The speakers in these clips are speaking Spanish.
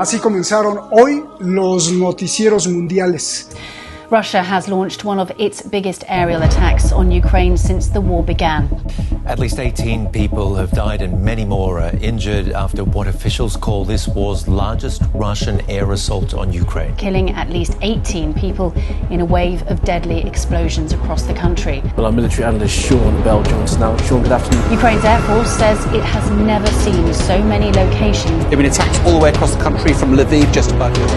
Así comenzaron hoy los noticieros mundiales. Russia has launched one of its biggest aerial attacks on Ukraine since the war began. At least 18 people have died and many more are injured after what officials call this war's largest Russian air assault on Ukraine. Killing at least 18 people in a wave of deadly explosions across the country. Well, our military analyst Sean Bell joins us now. Sean, good afternoon. Ukraine's Air Force says it has never seen so many locations. There have been attacks all the way across the country from Lviv just above here.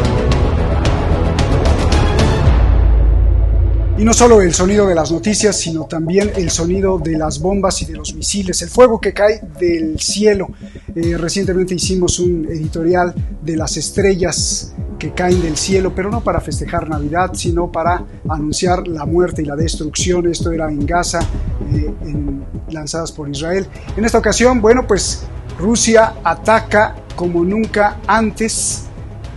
Y no solo el sonido de las noticias, sino también el sonido de las bombas y de los misiles, el fuego que cae del cielo. Recientemente hicimos un editorial de las estrellas que caen del cielo, pero no para festejar Navidad, sino para anunciar la muerte y la destrucción. Esto era en Gaza, lanzadas por Israel. En esta ocasión, bueno, pues Rusia ataca como nunca antes.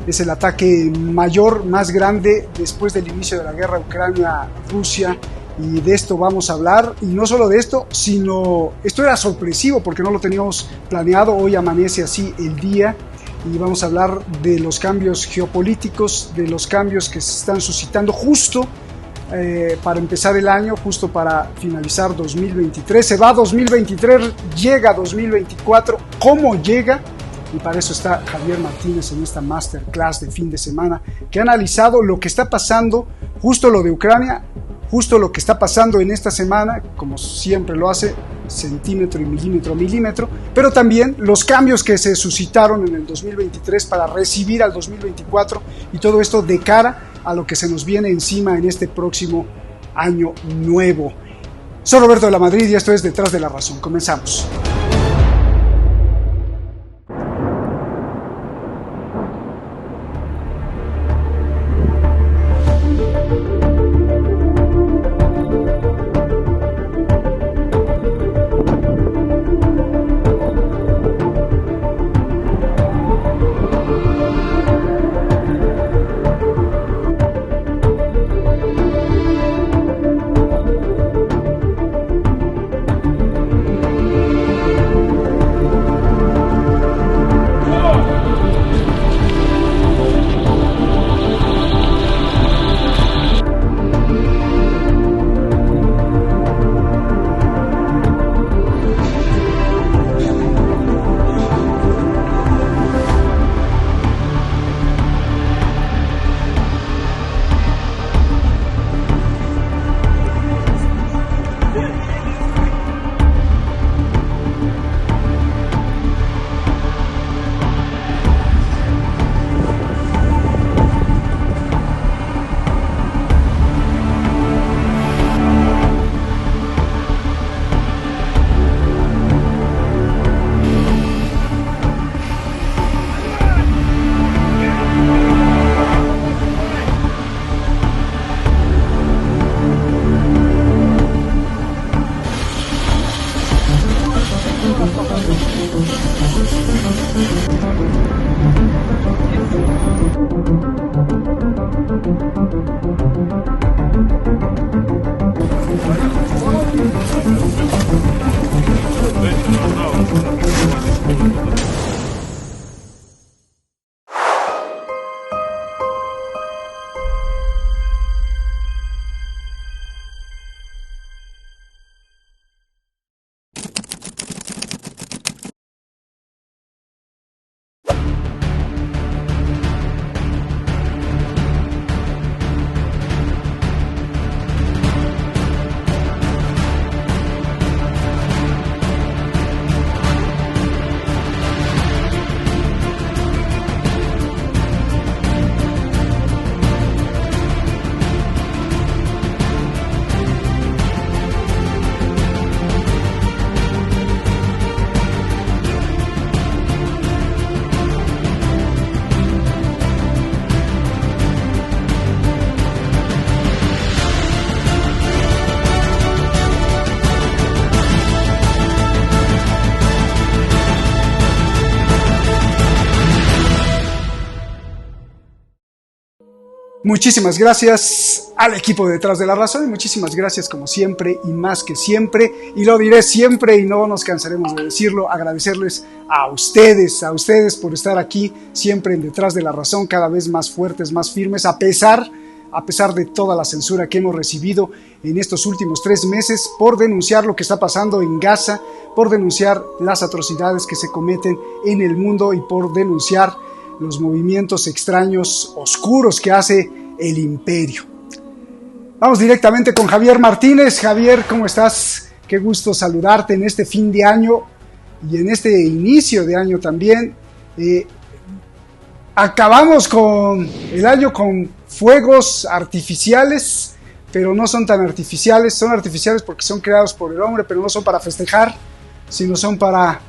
Es el ataque mayor, más grande después del inicio de la guerra Ucrania-Rusia, y de esto vamos a hablar. Y no solo de esto, sino esto era sorpresivo porque no lo teníamos planeado. Hoy amanece así el día y vamos a hablar de los cambios geopolíticos, de los cambios que se están suscitando justo para empezar el año, justo para finalizar 2023. Se va 2023, llega 2024. ¿Cómo llega? Y para eso está Javier Martínez en esta masterclass de fin de semana, que ha analizado lo que está pasando, justo lo de Ucrania, justo lo que está pasando en esta semana, como siempre lo hace, centímetro y milímetro a milímetro, pero también los cambios que se suscitaron en el 2023 para recibir al 2024, y todo esto de cara a lo que se nos viene encima en este próximo año nuevo. Soy Roberto de la Madrid y esto es Detrás de la Razón. Comenzamos. Muchísimas gracias al equipo detrás de La Razón y muchísimas gracias como siempre y más que siempre, y lo diré siempre y no nos cansaremos de decirlo, agradecerles a ustedes por estar aquí siempre en Detrás de la Razón, cada vez más fuertes, más firmes, a pesar de toda la censura que hemos recibido en estos últimos 3 meses por denunciar lo que está pasando en Gaza, por denunciar las atrocidades que se cometen en el mundo y por denunciar los movimientos extraños, oscuros que hace el imperio. Vamos directamente con Javier Martínez. Javier, ¿cómo estás? Qué gusto saludarte en este fin de año y en este inicio de año también. Acabamos con el año con fuegos artificiales, pero no son tan artificiales. Son artificiales porque son creados por el hombre, pero no son para festejar, sino son para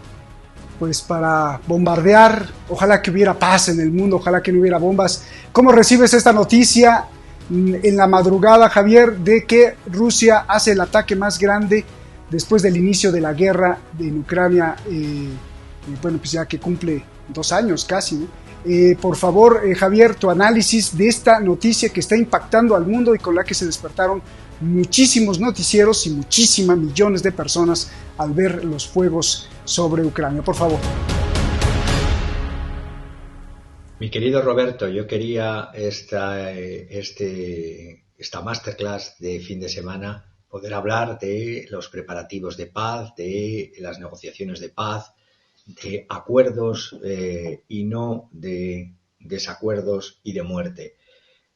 bombardear. Ojalá que hubiera paz en el mundo, ojalá que no hubiera bombas. ¿Cómo recibes esta noticia en la madrugada, Javier, de que Rusia hace el ataque más grande después del inicio de la guerra en Ucrania? Pues ya que cumple 2 años casi, ¿no? Por favor, Javier, tu análisis de esta noticia que está impactando al mundo y con la que se despertaron muchísimos noticieros y millones de personas al ver los fuegos sobre Ucrania. Por favor. Mi querido Roberto, yo quería esta masterclass de fin de semana poder hablar de los preparativos de paz, de las negociaciones de paz, de acuerdos y no de desacuerdos y de muerte.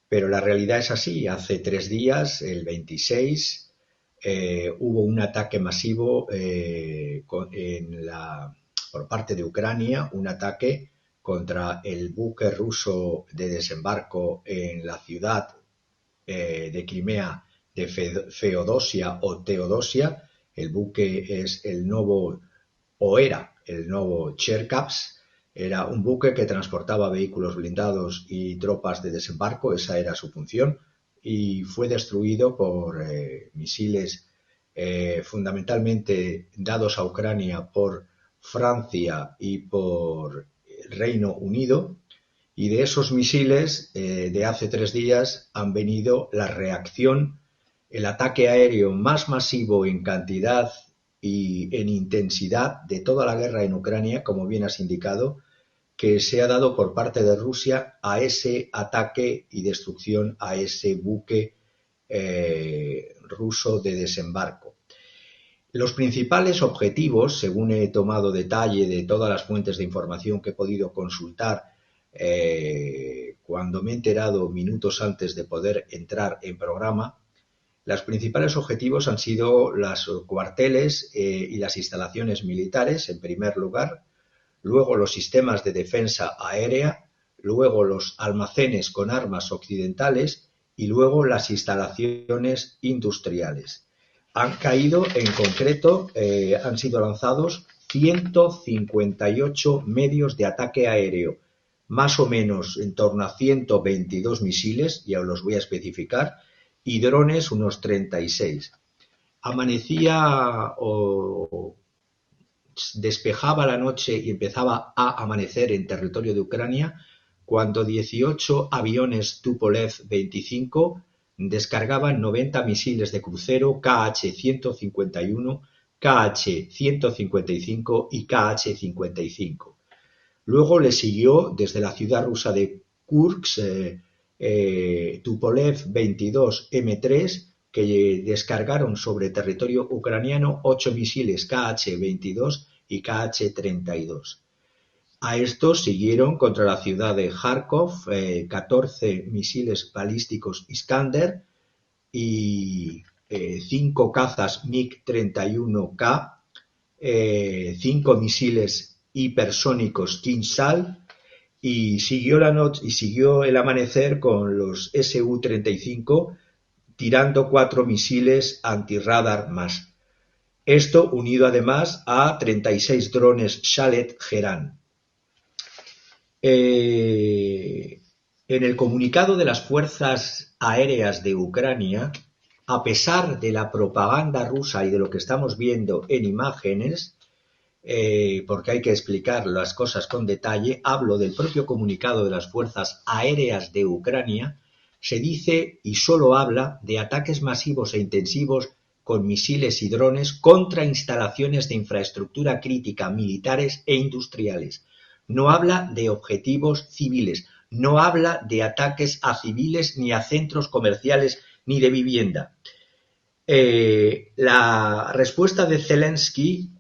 Pero la realidad es así. Hace 3 días, el 26, hubo un ataque masivo por parte de Ucrania, un ataque contra el buque ruso de desembarco en la ciudad de Crimea de Feodosia o Teodosia. El buque es el nuevo Cherkasy. Era un buque que transportaba vehículos blindados y tropas de desembarco, esa era su función, y fue destruido por misiles fundamentalmente dados a Ucrania por Francia y por Reino Unido, y de esos misiles de hace 3 días han venido la reacción, el ataque aéreo más masivo en cantidad y en intensidad de toda la guerra en Ucrania, como bien has indicado, que se ha dado por parte de Rusia a ese ataque y destrucción a ese buque ruso de desembarco. Los principales objetivos, según he tomado detalle de todas las fuentes de información que he podido consultar cuando me he enterado minutos antes de poder entrar en programa, los principales objetivos han sido los cuarteles y las instalaciones militares, en primer lugar, luego los sistemas de defensa aérea, luego los almacenes con armas occidentales y luego las instalaciones industriales. Han caído, en concreto, han sido lanzados 158 medios de ataque aéreo, más o menos en torno a 122 misiles, ya os los voy a especificar, y drones unos 36. Amanecía o despejaba la noche y empezaba a amanecer en territorio de Ucrania cuando 18 aviones Tupolev 25 descargaban 90 misiles de crucero KH-151, KH-155 y KH-55. Luego le siguió desde la ciudad rusa de Kursk Tupolev 22 M3 que descargaron sobre territorio ucraniano 8 misiles KH-22 y KH-32. A estos siguieron contra la ciudad de Kharkov 14 misiles balísticos Iskander y 5 cazas MiG-31K, 5 misiles hipersónicos Kinzhal, y siguió el amanecer con los Su-35 tirando 4 misiles antirradar más. Esto unido además a 36 drones Shahed Geran. En el comunicado de las fuerzas aéreas de Ucrania, a pesar de la propaganda rusa y de lo que estamos viendo en imágenes, porque hay que explicar las cosas con detalle, hablo del propio comunicado de las fuerzas aéreas de Ucrania, se dice y solo habla de ataques masivos e intensivos con misiles y drones contra instalaciones de infraestructura crítica militares e industriales. No habla de objetivos civiles, no habla de ataques a civiles ni a centros comerciales ni de vivienda. La respuesta de Zelensky,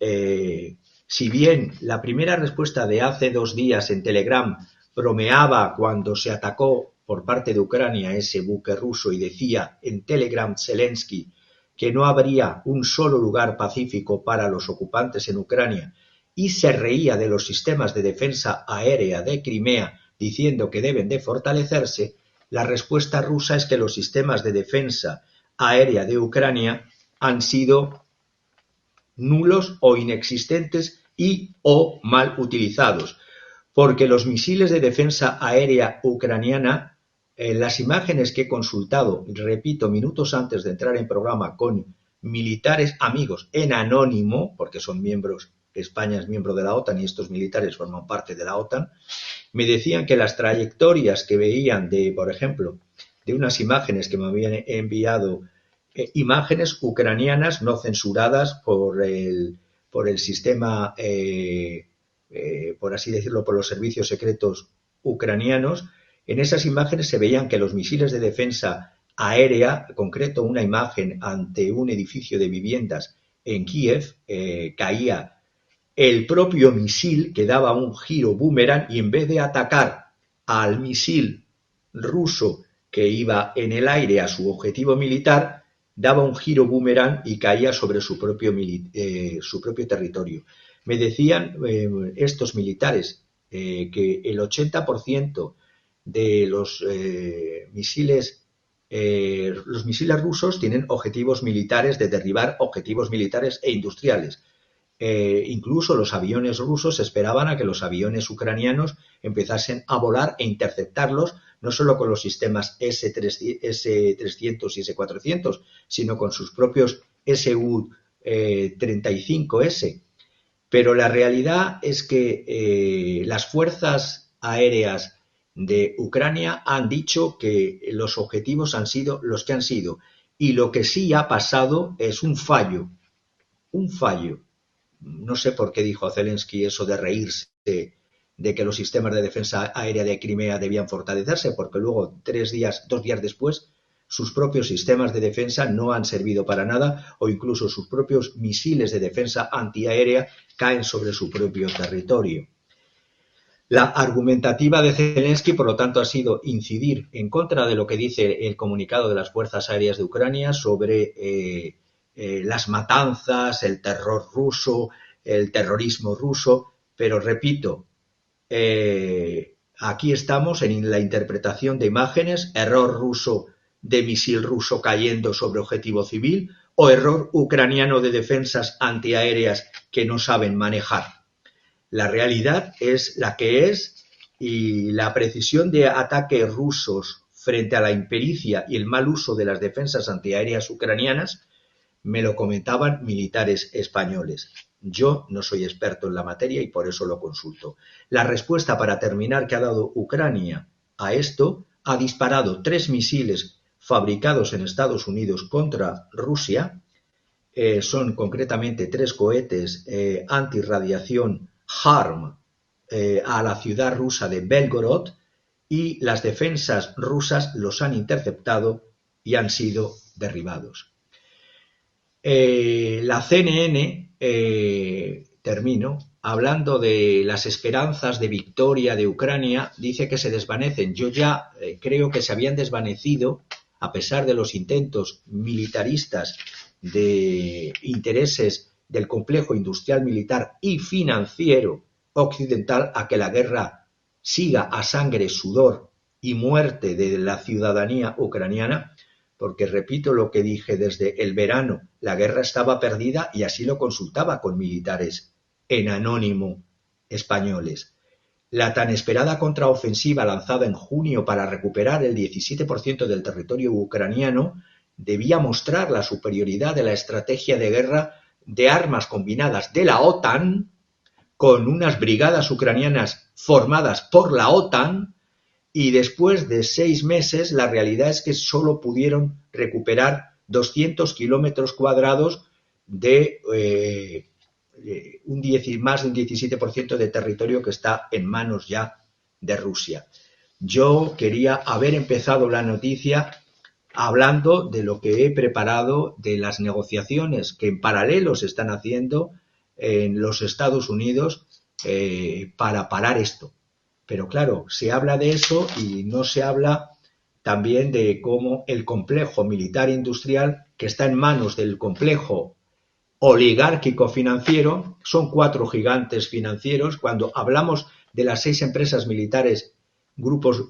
si bien la primera respuesta de hace 2 días en Telegram bromeaba cuando se atacó por parte de Ucrania ese buque ruso y decía en Telegram Zelensky que no habría un solo lugar pacífico para los ocupantes en Ucrania y se reía de los sistemas de defensa aérea de Crimea diciendo que deben de fortalecerse, la respuesta rusa es que los sistemas de defensa aérea de Ucrania han sido nulos o inexistentes y o mal utilizados, porque los misiles de defensa aérea ucraniana, las imágenes que he consultado, repito, minutos antes de entrar en programa con militares amigos en anónimo, porque son miembros, España es miembro de la OTAN y estos militares forman parte de la OTAN, me decían que las trayectorias que veían de, por ejemplo, de unas imágenes que me habían enviado, imágenes ucranianas no censuradas por el sistema, por así decirlo, por los servicios secretos ucranianos. En esas imágenes se veían que los misiles de defensa aérea, en concreto una imagen ante un edificio de viviendas en Kiev, caía el propio misil que daba un giro boomerang y en vez de atacar al misil ruso que iba en el aire a su objetivo militar, daba un giro boomerang y caía sobre su propio territorio. Me decían estos militares que el 80% de los misiles rusos tienen objetivos militares, de derribar objetivos militares e industriales. Incluso los aviones rusos esperaban a que los aviones ucranianos empezasen a volar e interceptarlos, no solo con los sistemas S-300 y S-400, sino con sus propios Su-35S. Pero la realidad es que las fuerzas aéreas de Ucrania han dicho que los objetivos han sido los que han sido. Y lo que sí ha pasado es un fallo. Un fallo. No sé por qué dijo Zelensky eso de reírse de que los sistemas de defensa aérea de Crimea debían fortalecerse, porque luego 2 días después sus propios sistemas de defensa no han servido para nada o incluso sus propios misiles de defensa antiaérea caen sobre su propio territorio. La argumentativa de Zelensky, por lo tanto, ha sido incidir en contra de lo que dice el comunicado de las Fuerzas Aéreas de Ucrania sobre las matanzas, el terror ruso, el terrorismo ruso, pero repito, aquí estamos en la interpretación de imágenes, error ruso de misil ruso cayendo sobre objetivo civil o error ucraniano de defensas antiaéreas que no saben manejar. La realidad es la que es y la precisión de ataques rusos frente a la impericia y el mal uso de las defensas antiaéreas ucranianas me lo comentaban militares españoles. Yo no soy experto en la materia y por eso lo consulto. La respuesta, para terminar, que ha dado Ucrania a esto, ha disparado 3 misiles fabricados en Estados Unidos contra Rusia. Son concretamente 3 cohetes antirradiación HARM a la ciudad rusa de Belgorod y las defensas rusas los han interceptado y han sido derribados. La CNN, termino, hablando de las esperanzas de victoria de Ucrania, dice que se desvanecen. Yo ya creo que se habían desvanecido a pesar de los intentos militaristas de intereses del complejo industrial, militar y financiero occidental a que la guerra siga a sangre, sudor y muerte de la ciudadanía ucraniana, porque repito lo que dije desde el verano, la guerra estaba perdida y así lo consultaba con militares en anónimo españoles. La tan esperada contraofensiva lanzada en junio para recuperar el 17% del territorio ucraniano debía mostrar la superioridad de la estrategia de guerra de armas combinadas de la OTAN con unas brigadas ucranianas formadas por la OTAN y después de 6 meses la realidad es que solo pudieron recuperar 200 kilómetros cuadrados de más de un 17% de territorio que está en manos ya de Rusia. Yo quería haber empezado la noticia hablando de lo que he preparado, de las negociaciones que en paralelo se están haciendo en los Estados Unidos para parar esto. Pero claro, se habla de eso y no se habla también de cómo el complejo militar industrial, que está en manos del complejo oligárquico financiero, son 4 gigantes financieros. Cuando hablamos de las 6 empresas militares, grupos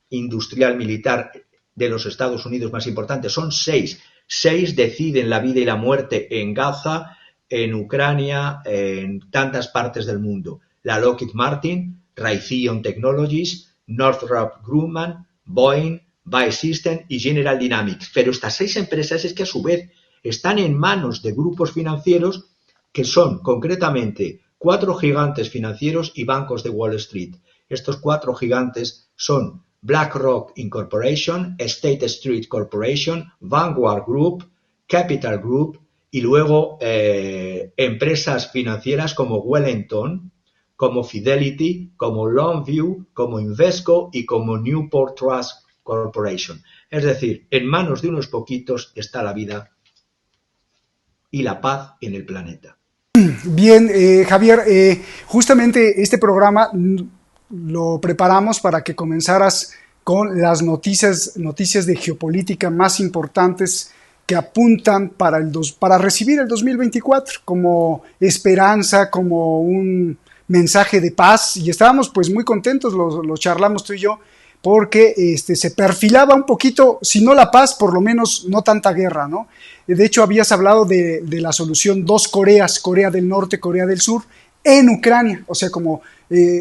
industrial militar de los Estados Unidos más importantes, son 6. 6 deciden la vida y la muerte en Gaza, en Ucrania, en tantas partes del mundo. La Lockheed Martin, Raytheon Technologies, Northrop Grumman, Boeing, BAE Systems y General Dynamics. Pero estas 6 empresas es que a su vez están en manos de grupos financieros que son concretamente 4 gigantes financieros y bancos de Wall Street. Estos 4 gigantes son BlackRock Incorporation, State Street Corporation, Vanguard Group, Capital Group y luego empresas financieras como Wellington, como Fidelity, como Longview, como Invesco y como Newport Trust Corporation. Es decir, en manos de unos poquitos está la vida y la paz en el planeta. Bien, Javier, justamente este programa lo preparamos para que comenzaras con las noticias de geopolítica más importantes que apuntan para recibir el 2024 como esperanza, como un mensaje de paz, y estábamos pues muy contentos, lo charlamos tú y yo, porque se perfilaba un poquito, si no la paz, por lo menos no tanta guerra, ¿no? De hecho, habías hablado de la solución 2 Coreas, Corea del Norte, Corea del Sur, en Ucrania, o sea, como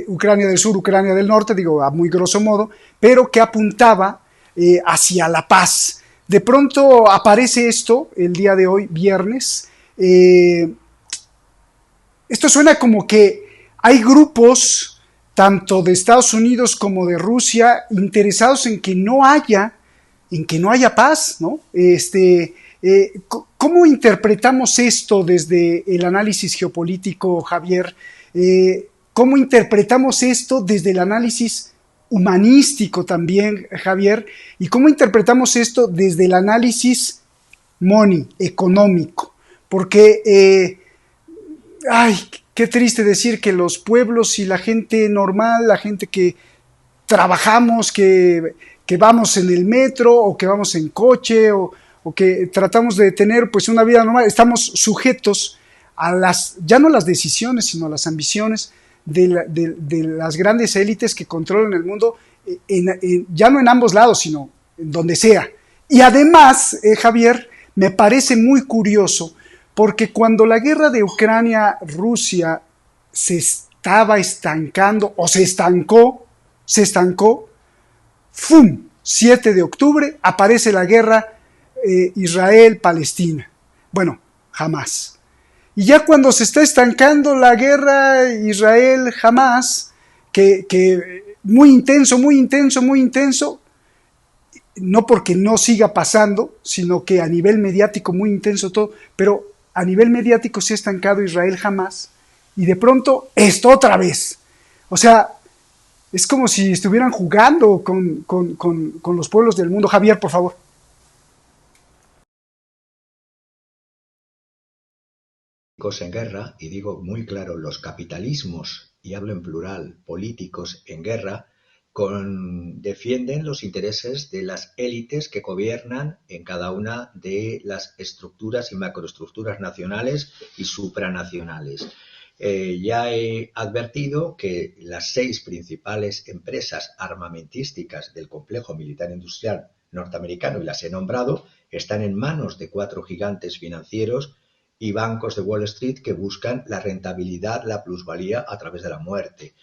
Ucrania del Sur, Ucrania del Norte, digo, a muy grosso modo, pero que apuntaba hacia la paz. De pronto aparece esto, el día de hoy, viernes. Esto suena como que hay grupos, tanto de Estados Unidos como de Rusia, interesados en que no haya paz, ¿no? ¿Cómo interpretamos esto desde el análisis geopolítico, Javier? ¿Cómo interpretamos esto desde el análisis humanístico también, Javier? ¿Y cómo interpretamos esto desde el análisis económico? Porque, qué triste decir que los pueblos y la gente normal, la gente que trabajamos, que vamos en el metro o que vamos en coche o que tratamos de tener pues una vida normal, estamos sujetos a ya no las decisiones, sino a las ambiciones de las grandes élites que controlan el mundo, ya no en ambos lados, sino en donde sea. Y además, Javier, me parece muy curioso, porque cuando la guerra de Ucrania-Rusia se estaba estancando, o se estancó, ¡fum! 7 de octubre aparece la guerra Israel-Palestina. Bueno, jamás. Y ya cuando se está estancando la guerra Israel-Hamás, que muy intenso, no porque no siga pasando, sino que a nivel mediático muy intenso todo, pero a nivel mediático se ha estancado Israel-Hamás, y de pronto esto otra vez. O sea, es como si estuvieran jugando con los pueblos del mundo. Javier, por favor. En guerra, y digo muy claro, los capitalismos, y hablo en plural, políticos en guerra, defienden los intereses de las élites que gobiernan en cada una de las estructuras y macroestructuras nacionales y supranacionales. Ya he advertido que las 6 principales empresas armamentísticas del complejo militar industrial norteamericano, y las he nombrado, están en manos de 4 gigantes financieros y bancos de Wall Street que buscan la rentabilidad, la plusvalía a través de la muerte.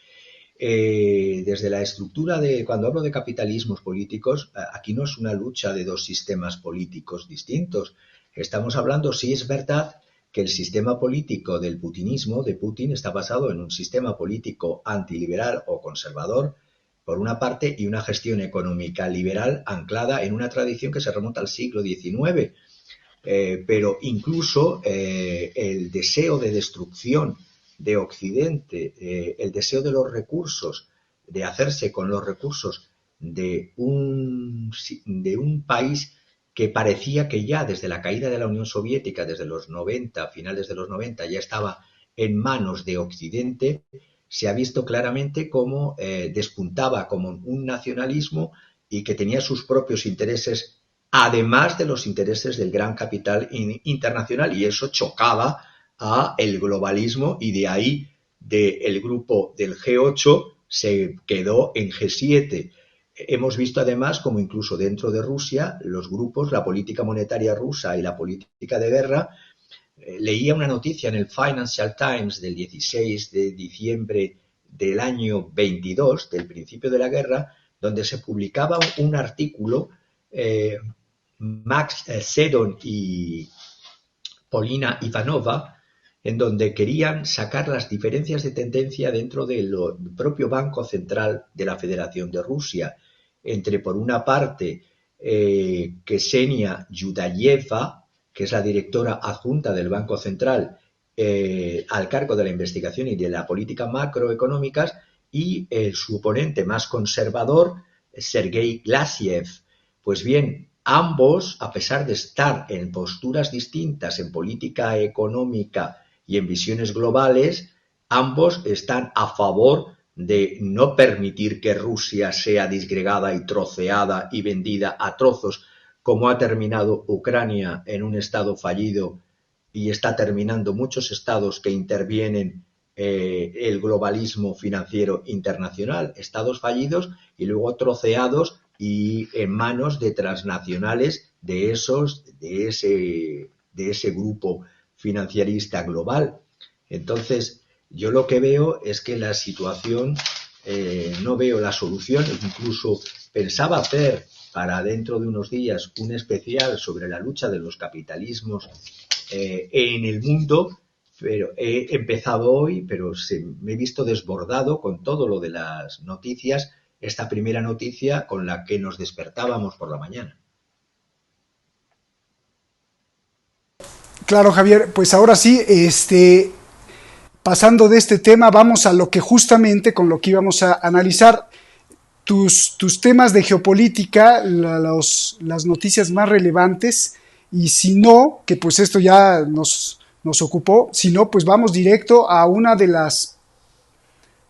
Desde la estructura cuando hablo de capitalismos políticos, aquí no es una lucha de 2 sistemas políticos distintos. Estamos hablando, sí es verdad, que el sistema político del putinismo, de Putin, está basado en un sistema político antiliberal o conservador, por una parte, y una gestión económica liberal anclada en una tradición que se remonta al siglo XIX. Pero incluso el deseo de destrucción de Occidente, el deseo de los recursos, de hacerse con los recursos de un país que parecía que ya desde la caída de la Unión Soviética, desde los 90, finales de los 90, ya estaba en manos de Occidente, se ha visto claramente cómo despuntaba como un nacionalismo y que tenía sus propios intereses, además de los intereses del gran capital internacional, y eso chocaba a el globalismo, y de ahí del grupo del G8 se quedó en G7. Hemos visto además como incluso dentro de Rusia los grupos, la política monetaria rusa y la política de guerra. Leía una noticia en el Financial Times del 16 de diciembre del año 22, del principio de la guerra, donde se publicaba un artículo, Max Sedon y Polina Ivanova, en donde querían sacar las diferencias de tendencia dentro del propio Banco Central de la Federación de Rusia, entre, por una parte, Ksenia Yudayeva, que es la directora adjunta del Banco Central, al cargo de la investigación y de la política macroeconómicas, y su oponente más conservador, Sergei Glasiev. Pues bien, ambos, a pesar de estar en posturas distintas en política económica y en visiones globales, ambos están a favor de no permitir que Rusia sea disgregada y troceada y vendida a trozos, como ha terminado Ucrania en un estado fallido y está terminando muchos estados que intervienen el globalismo financiero internacional, estados fallidos y luego troceados y en manos de transnacionales de ese grupo financierista global. Entonces, yo lo que veo es que la situación, no veo la solución. Incluso pensaba hacer para dentro de unos días un especial sobre la lucha de los capitalismos en el mundo, pero he empezado hoy, pero me he visto desbordado con todo lo de las noticias, esta primera noticia con la que nos despertábamos por la mañana. Claro, Javier, pues ahora sí, pasando de este tema, vamos a lo que justamente con lo que íbamos a analizar. Tus temas de geopolítica, las noticias más relevantes, y si no, que pues esto ya nos ocupó, si no, pues vamos directo a una de las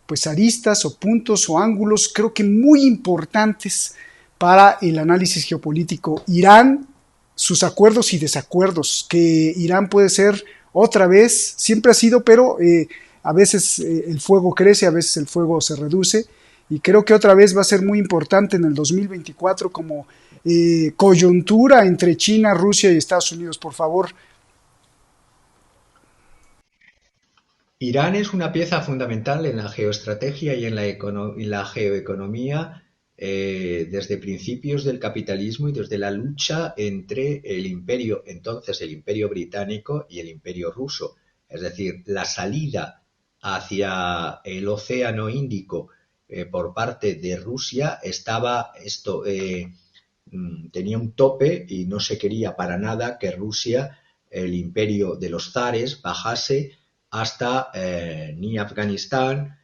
pues aristas o puntos o ángulos creo que muy importantes para el análisis geopolítico. Irán, sus acuerdos y desacuerdos, que Irán puede ser otra vez, siempre ha sido, pero a veces el fuego crece, a veces el fuego se reduce, y creo que otra vez va a ser muy importante en el 2024 como coyuntura entre China, Rusia y Estados Unidos. Por favor. Irán es una pieza fundamental en la geoestrategia y en la geoeconomía desde principios del capitalismo y desde la lucha entre el imperio británico y el imperio ruso. Es decir, la salida hacia el Océano Índico por parte de Rusia tenía un tope y no se quería para nada que Rusia, el imperio de los zares, bajase hasta ni Afganistán,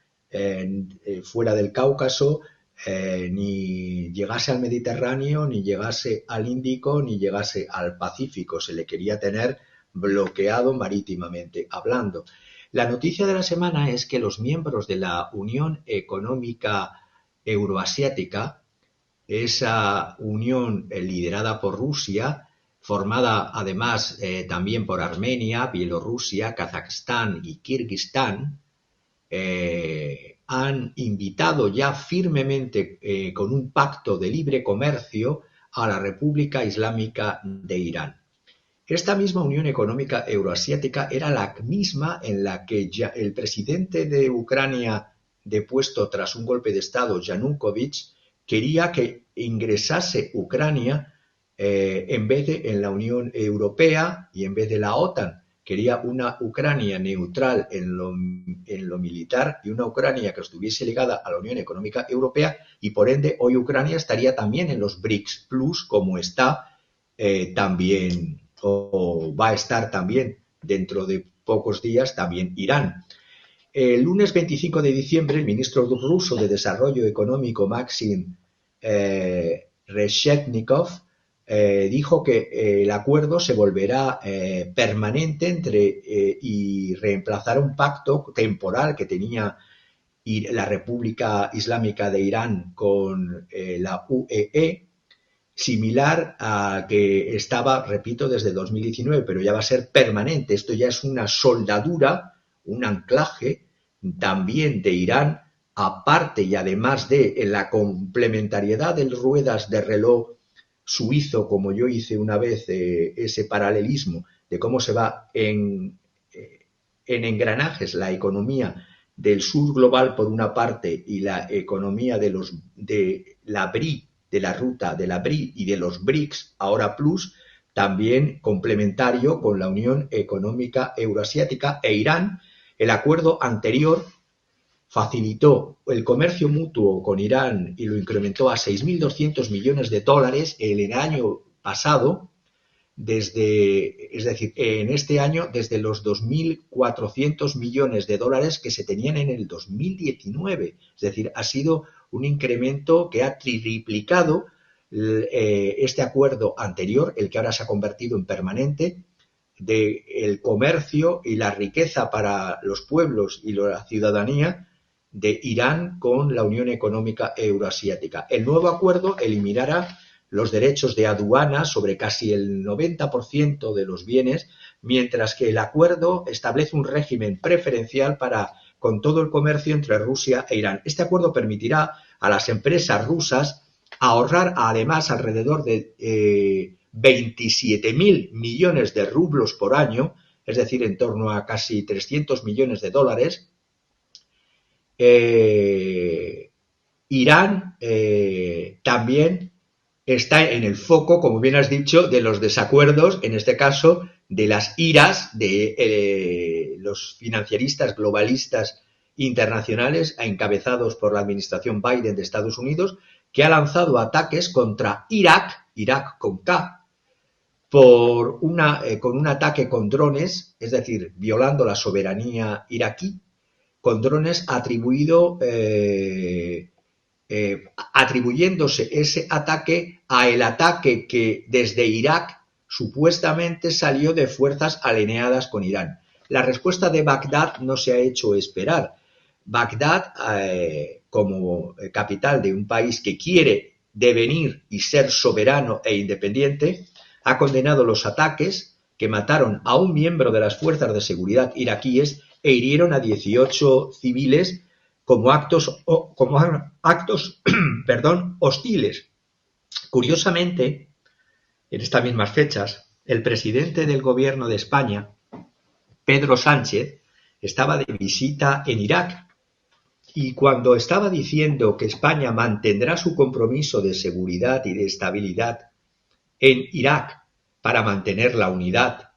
fuera del Cáucaso, ni llegase al Mediterráneo, ni llegase al Índico, ni llegase al Pacífico. Se le quería tener bloqueado marítimamente hablando. La noticia de la semana es que los miembros de la Unión Económica Euroasiática, esa unión liderada por Rusia, formada además también por Armenia, Bielorrusia, Kazajstán y Kirguistán, han invitado ya firmemente con un pacto de libre comercio a la República Islámica de Irán. Esta misma Unión Económica Euroasiática era la misma en la que ya el presidente de Ucrania, depuesto tras un golpe de Estado, Yanukovych, quería que ingresase Ucrania en vez de en la Unión Europea y en vez de la OTAN. quería una Ucrania neutral en lo militar y una Ucrania que estuviese ligada a la Unión Económica Europea, y por ende hoy Ucrania estaría también en los BRICS Plus, como está también, o va a estar también dentro de pocos días también Irán. El lunes 25 de diciembre, el ministro ruso de Desarrollo Económico, Maxim Reshetnikov, dijo que el acuerdo se volverá permanente y reemplazará un pacto temporal que tenía la República Islámica de Irán con la UEE, similar a que estaba, repito, desde 2019, pero ya va a ser permanente. Esto ya es una soldadura, un anclaje también de Irán, aparte y además de la complementariedad de ruedas de reloj suizo, como yo hice una vez, ese paralelismo de cómo se va en engranajes la economía del sur global por una parte y la economía de la BRI, de la ruta de la BRI y de los BRICS, ahora Plus, también complementario con la Unión Económica Euroasiática e Irán. El acuerdo anterior facilitó el comercio mutuo con Irán y lo incrementó a 6.200 millones de dólares el año pasado, es decir, en este año desde los 2.400 millones de dólares que se tenían en el 2019. Es decir, ha sido un incremento que ha triplicado este acuerdo anterior, el que ahora se ha convertido en permanente, del comercio y la riqueza para los pueblos y la ciudadanía de Irán con la Unión Económica Euroasiática. El nuevo acuerdo eliminará los derechos de aduana sobre casi el 90% de los bienes, mientras que el acuerdo establece un régimen preferencial con todo el comercio entre Rusia e Irán. Este acuerdo permitirá a las empresas rusas ahorrar además alrededor de 27.000 millones de rublos por año, es decir, en torno a casi 300 millones de dólares. Irán también está en el foco, como bien has dicho, de los desacuerdos, en este caso de las iras de los financieristas globalistas internacionales encabezados por la administración Biden de Estados Unidos, que ha lanzado ataques contra Irak con K, con un ataque con drones, es decir, violando la soberanía iraquí, con drones atribuyéndose ese ataque a el ataque que desde Irak supuestamente salió de fuerzas alineadas con Irán. La respuesta de Bagdad no se ha hecho esperar. Bagdad, como capital de un país que quiere devenir y ser soberano e independiente, ha condenado los ataques que mataron a un miembro de las fuerzas de seguridad iraquíes e hirieron a 18 civiles como actos hostiles. Curiosamente, en estas mismas fechas, el presidente del gobierno de España, Pedro Sánchez, estaba de visita en Irak, y cuando estaba diciendo que España mantendrá su compromiso de seguridad y de estabilidad en Irak para mantener la unidad,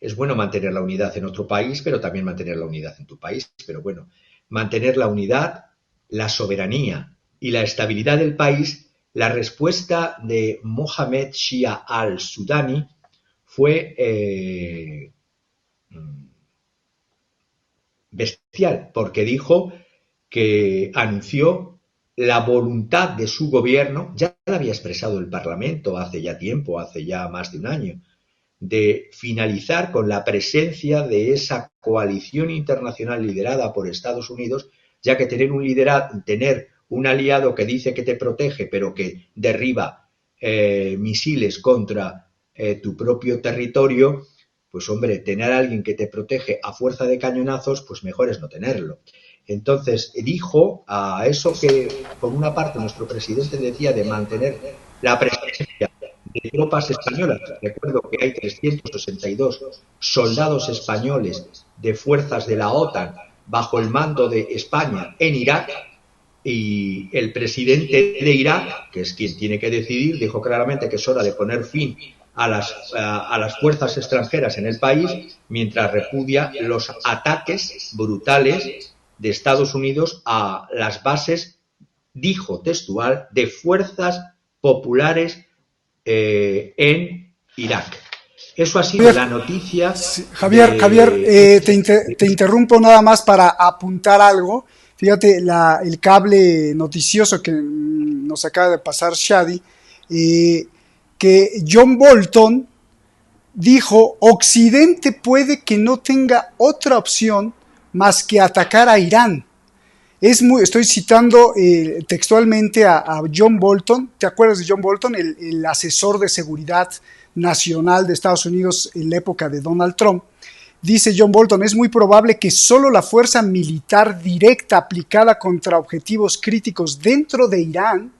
es bueno mantener la unidad en otro país, pero también mantener la unidad en tu país, pero bueno, mantener la unidad, la soberanía y la estabilidad del país, la respuesta de Mohamed Shia al-Sudani fue bestial, porque dijo que anunció la voluntad de su gobierno, ya la había expresado el Parlamento hace ya tiempo, hace ya más de un año, de finalizar con la presencia de esa coalición internacional liderada por Estados Unidos, ya que tener un aliado que dice que te protege pero que derriba misiles contra tu propio territorio, pues hombre, tener a alguien que te protege a fuerza de cañonazos, pues mejor es no tenerlo. Entonces dijo a eso que por una parte nuestro presidente decía de mantener la presencia de tropas españolas. Recuerdo que hay 362 soldados españoles de fuerzas de la OTAN bajo el mando de España en Irak, y el presidente de Irak, que es quien tiene que decidir, dijo claramente que es hora de poner fin a las fuerzas extranjeras en el país, mientras repudia los ataques brutales de Estados Unidos a las bases, dijo textual, de fuerzas populares en Irak. Eso ha sido la noticia. Sí, Javier, te interrumpo nada más para apuntar algo. Fíjate, el cable noticioso que nos acaba de pasar Shadi, que John Bolton dijo: Occidente puede que no tenga otra opción más que atacar a Irán. Estoy citando textualmente a John Bolton. ¿Te acuerdas de John Bolton, el asesor de seguridad nacional de Estados Unidos en la época de Donald Trump? Dice John Bolton: es muy probable que solo la fuerza militar directa aplicada contra objetivos críticos dentro de Irán,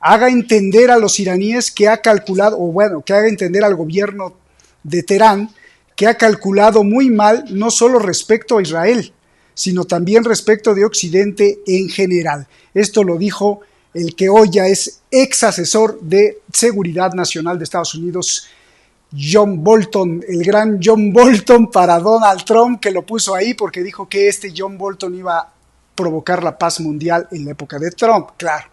haga entender a los iraníes que ha calculado, que haga entender al gobierno de Teherán que ha calculado muy mal, no solo respecto a Israel, sino también respecto de Occidente en general. Esto lo dijo el que hoy ya es ex asesor de seguridad nacional de Estados Unidos, John Bolton, el gran John Bolton para Donald Trump, que lo puso ahí porque dijo que John Bolton iba a provocar la paz mundial en la época de Trump. Claro,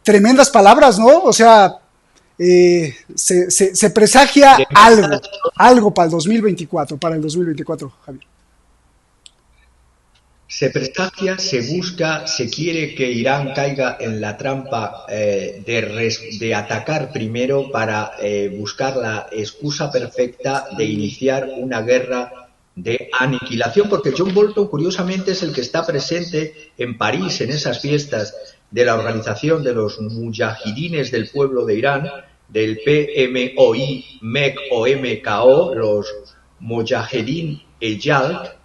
tremendas palabras, ¿no? O sea, se presagia algo para el 2024, Javier. Se presagia, se busca, se quiere que Irán caiga en la trampa de atacar primero para buscar la excusa perfecta de iniciar una guerra de aniquilación, porque John Bolton, curiosamente, es el que está presente en París en esas fiestas de la organización de los mujahidines del pueblo de Irán, del PMOI, MEC o MKO, los Mujahedin Ejal,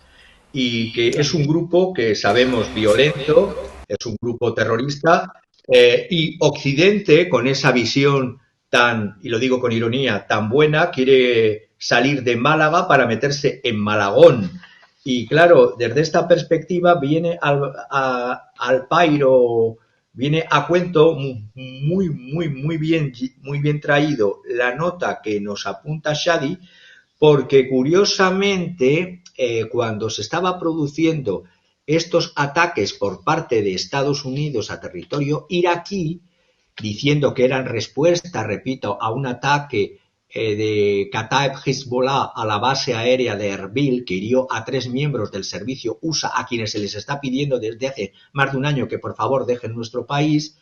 y que es un grupo que sabemos violento, es un grupo terrorista, y Occidente, con esa visión tan, y lo digo con ironía, tan buena, quiere salir de Málaga para meterse en Malagón. Y claro, desde esta perspectiva viene al pairo, viene a cuento muy bien traído la nota que nos apunta Shadi, porque curiosamente cuando se estaba produciendo estos ataques por parte de Estados Unidos a territorio iraquí, diciendo que eran respuesta, repito, a un ataque de Kataeb Hezbollah a la base aérea de Erbil, que hirió a 3 miembros del servicio USA, a quienes se les está pidiendo desde hace más de un año que por favor dejen nuestro país,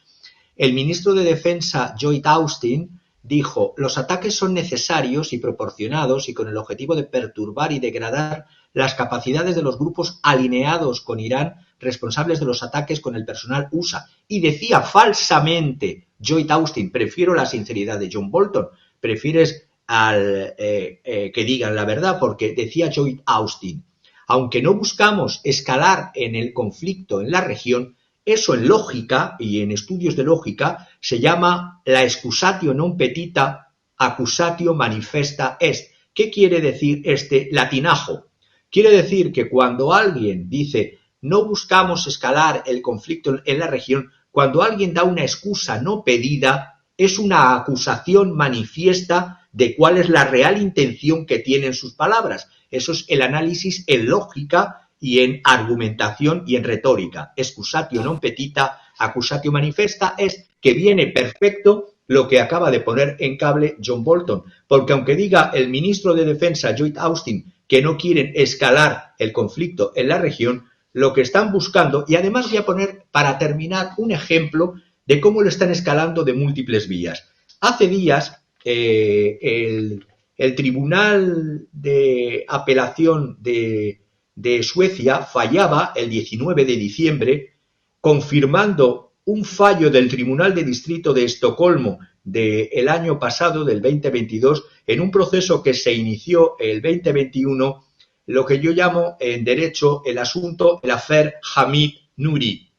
el ministro de Defensa Lloyd Austin dijo: los ataques son necesarios y proporcionados y con el objetivo de perturbar y degradar las capacidades de los grupos alineados con Irán responsables de los ataques con el personal USA. Y decía falsamente Lloyd Austin: prefiero la sinceridad de John Bolton, prefieres que digan la verdad, porque decía Lloyd Austin: aunque no buscamos escalar en el conflicto en la región, eso en lógica y en estudios de lógica se llama la excusatio non petita accusatio manifesta est. ¿Qué quiere decir este latinajo? Quiere decir que cuando alguien dice no buscamos escalar el conflicto en la región, cuando alguien da una excusa no pedida, es una acusación manifiesta de cuál es la real intención que tienen sus palabras. Eso es el análisis en lógica y en argumentación y en retórica. Excusatio non petita, accusatio manifesta, es que viene perfecto lo que acaba de poner en cable John Bolton, porque aunque diga el ministro de Defensa Lloyd Austin que no quieren escalar el conflicto en la región, lo que están buscando, y además voy a poner para terminar un ejemplo de cómo lo están escalando de múltiples vías. Hace días el Tribunal de Apelación de Suecia fallaba el 19 de diciembre confirmando un fallo del Tribunal de Distrito de Estocolmo del año pasado, del 2022, en un proceso que se inició el 2021, lo que yo llamo en derecho el asunto, el affaire Hamid Nouri.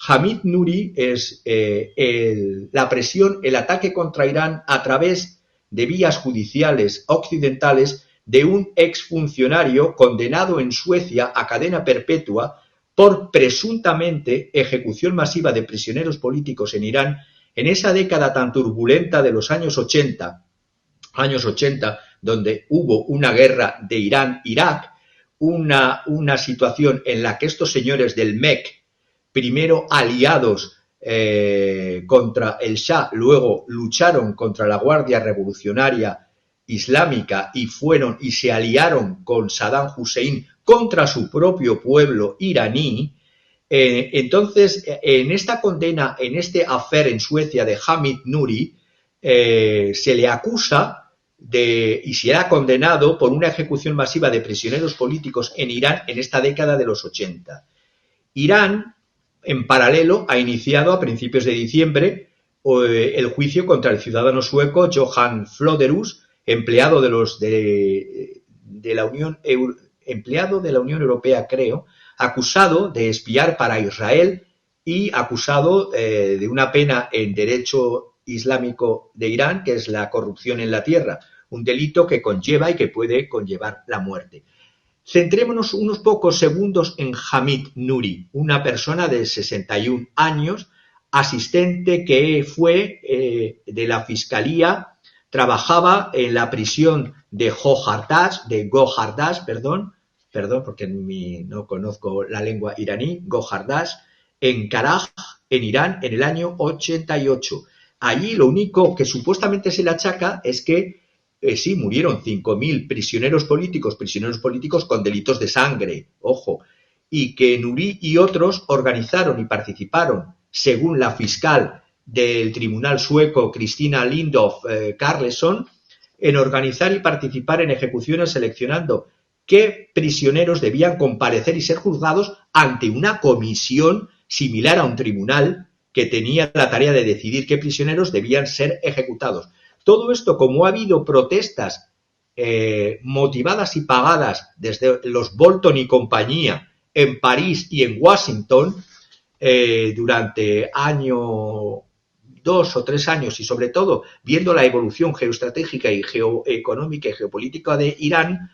Hamid Nouri es la presión, el ataque contra Irán a través de vías judiciales occidentales de un exfuncionario condenado en Suecia a cadena perpetua por presuntamente ejecución masiva de prisioneros políticos en Irán En esa década tan turbulenta de los años 80, donde hubo una guerra de Irán-Irak, una situación en la que estos señores del MEC, primero aliados contra el Shah, luego lucharon contra la Guardia Revolucionaria Islámica y se aliaron con Saddam Hussein contra su propio pueblo iraní. Entonces, en esta condena, en este affair en Suecia de Hamid Nouri, se le acusa y será condenado por una ejecución masiva de prisioneros políticos en Irán en esta década de los 80. Irán, en paralelo, ha iniciado a principios de diciembre el juicio contra el ciudadano sueco Johan Flodderus, empleado de la Unión Europea, creo, acusado de espiar para Israel y acusado de una pena en derecho islámico de Irán, que es la corrupción en la tierra, un delito que conlleva y que puede conllevar la muerte. Centrémonos unos pocos segundos en Hamid Nouri, una persona de 61 años, asistente que fue de la Fiscalía, trabajaba en la prisión de Gohardast, perdón, porque no conozco la lengua iraní, Gohardast, en Karaj, en Irán, en el año 88. Allí lo único que supuestamente se le achaca es que sí, murieron 5.000 prisioneros políticos con delitos de sangre, ojo, y que Nouri y otros organizaron y participaron, según la fiscal del tribunal sueco Kristina Lindolf Carlsson, en organizar y participar en ejecuciones seleccionando qué prisioneros debían comparecer y ser juzgados ante una comisión similar a un tribunal que tenía la tarea de decidir qué prisioneros debían ser ejecutados. Todo esto, como ha habido protestas motivadas y pagadas desde los Bolton y compañía en París y en Washington durante año 2 o 3 años, y sobre todo viendo la evolución geoestratégica y geoeconómica y geopolítica de Irán,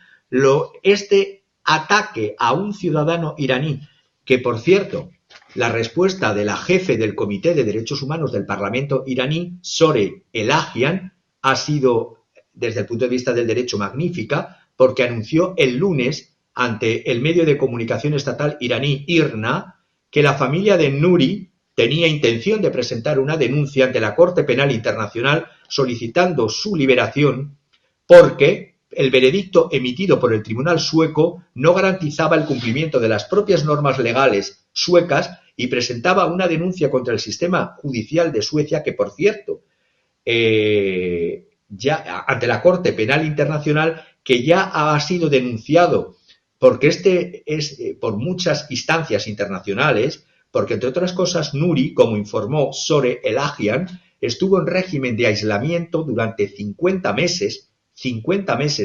este ataque a un ciudadano iraní, que por cierto, la respuesta de la jefe del Comité de Derechos Humanos del Parlamento iraní, Sore Elahian, ha sido, desde el punto de vista del derecho, magnífica, porque anunció el lunes ante el medio de comunicación estatal iraní IRNA que la familia de Nouri tenía intención de presentar una denuncia ante la Corte Penal Internacional solicitando su liberación porque el veredicto emitido por el tribunal sueco no garantizaba el cumplimiento de las propias normas legales suecas y presentaba una denuncia contra el sistema judicial de Suecia que, por cierto, ya ante la Corte Penal Internacional, que ya ha sido denunciado porque por muchas instancias internacionales, porque entre otras cosas Nouri, como informó Sore Elahian, estuvo en régimen de aislamiento durante 50 meses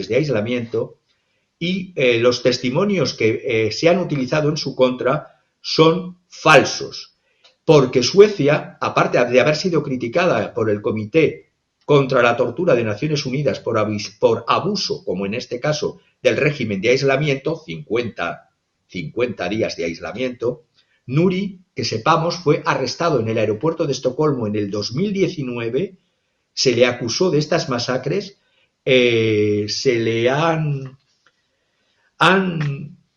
de aislamiento, y los testimonios que se han utilizado en su contra son falsos, porque Suecia, aparte de haber sido criticada por el Comité contra la Tortura de Naciones Unidas por abuso, como en este caso, del régimen de aislamiento, 50 días de aislamiento, Nouri, que sepamos, fue arrestado en el aeropuerto de Estocolmo en el 2019, se le acusó de estas masacres, se le han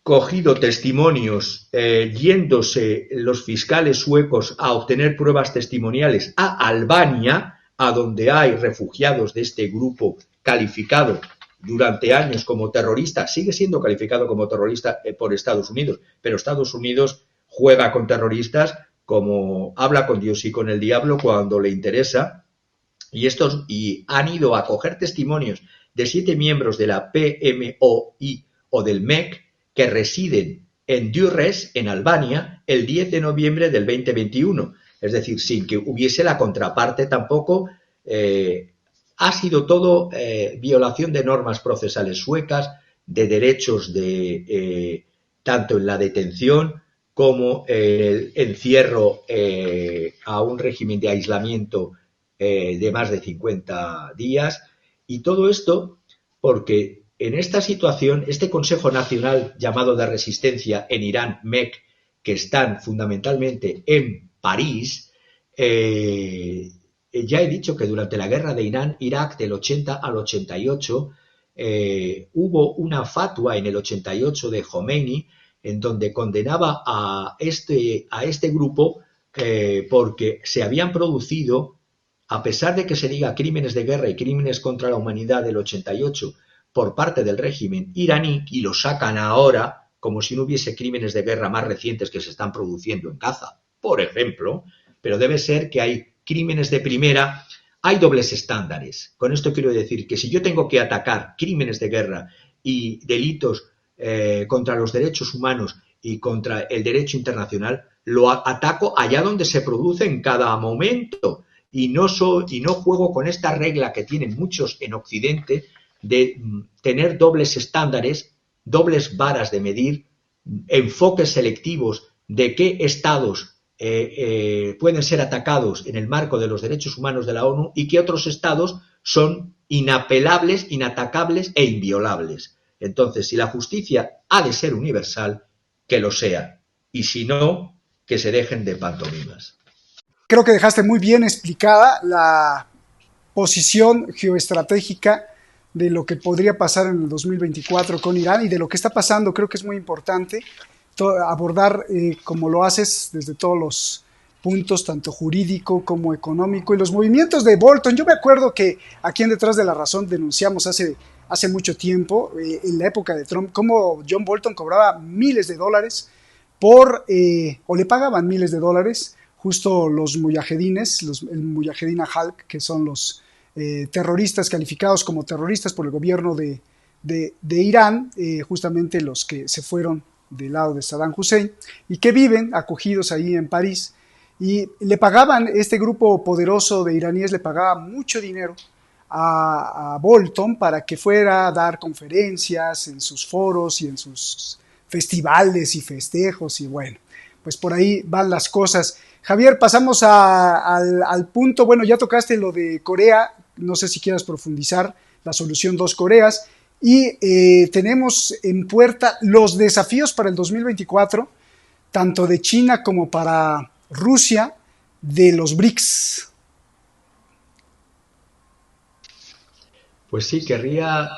cogido testimonios yéndose los fiscales suecos a obtener pruebas testimoniales a Albania, a donde hay refugiados de este grupo calificado durante años como terrorista, sigue siendo calificado como terrorista por Estados Unidos, pero Estados Unidos juega con terroristas como habla con Dios y con el diablo cuando le interesa, y han ido a coger testimonios de 7 miembros de la PMOI o del MEC que residen en Durrës, en Albania, el 10 de noviembre del 2021. Es decir, sin que hubiese la contraparte tampoco. Ha sido todo violación de normas procesales suecas, de derechos tanto en la detención como el encierro a un régimen de aislamiento de más de 50 días. Y todo esto porque en esta situación, este Consejo Nacional llamado de Resistencia en Irán, MEC, que están fundamentalmente en París, ya he dicho que durante la guerra de Irán-Irak del 80 al 88 hubo una fatua en el 88 de Khomeini en donde condenaba a este grupo porque se habían producido, a pesar de que se diga crímenes de guerra y crímenes contra la humanidad del 88 por parte del régimen iraní, y lo sacan ahora como si no hubiese crímenes de guerra más recientes que se están produciendo en Gaza, por ejemplo, pero debe ser que hay crímenes de primera, hay dobles estándares. Con esto quiero decir que si yo tengo que atacar crímenes de guerra y delitos contra los derechos humanos y contra el derecho internacional, lo ataco allá donde se produce en cada momento y no juego con esta regla que tienen muchos en Occidente de tener dobles estándares, dobles varas de medir, enfoques selectivos de qué estados pueden ser atacados en el marco de los derechos humanos de la ONU y qué otros estados son inapelables, inatacables e inviolables. Entonces, si la justicia ha de ser universal, que lo sea. Y si no, que se dejen de pantomimas. Creo que dejaste muy bien explicada la posición geoestratégica de lo que podría pasar en el 2024 con Irán y de lo que está pasando. Creo que es muy importante abordar, como lo haces, desde todos los puntos, tanto jurídico como económico, y los movimientos de Bolton. Yo me acuerdo que aquí en Detrás de la Razón denunciamos hace mucho tiempo, en la época de Trump, cómo John Bolton cobraba miles de dólares o le pagaban miles de dólares, justo los mujahedines, el Mujahedin Halq, que son los terroristas calificados como terroristas por el gobierno de Irán, justamente los que se fueron del lado de Saddam Hussein y que viven acogidos ahí en París, y le pagaban, este grupo poderoso de iraníes le pagaba mucho dinero a Bolton para que fuera a dar conferencias en sus foros y en sus festivales y festejos, y bueno, pues por ahí van las cosas. Javier, pasamos al punto, bueno, ya tocaste lo de Corea, no sé si quieras profundizar la solución dos Coreas, y tenemos en puerta los desafíos para el 2024, tanto de China como para Rusia, de los BRICS. Pues sí, querría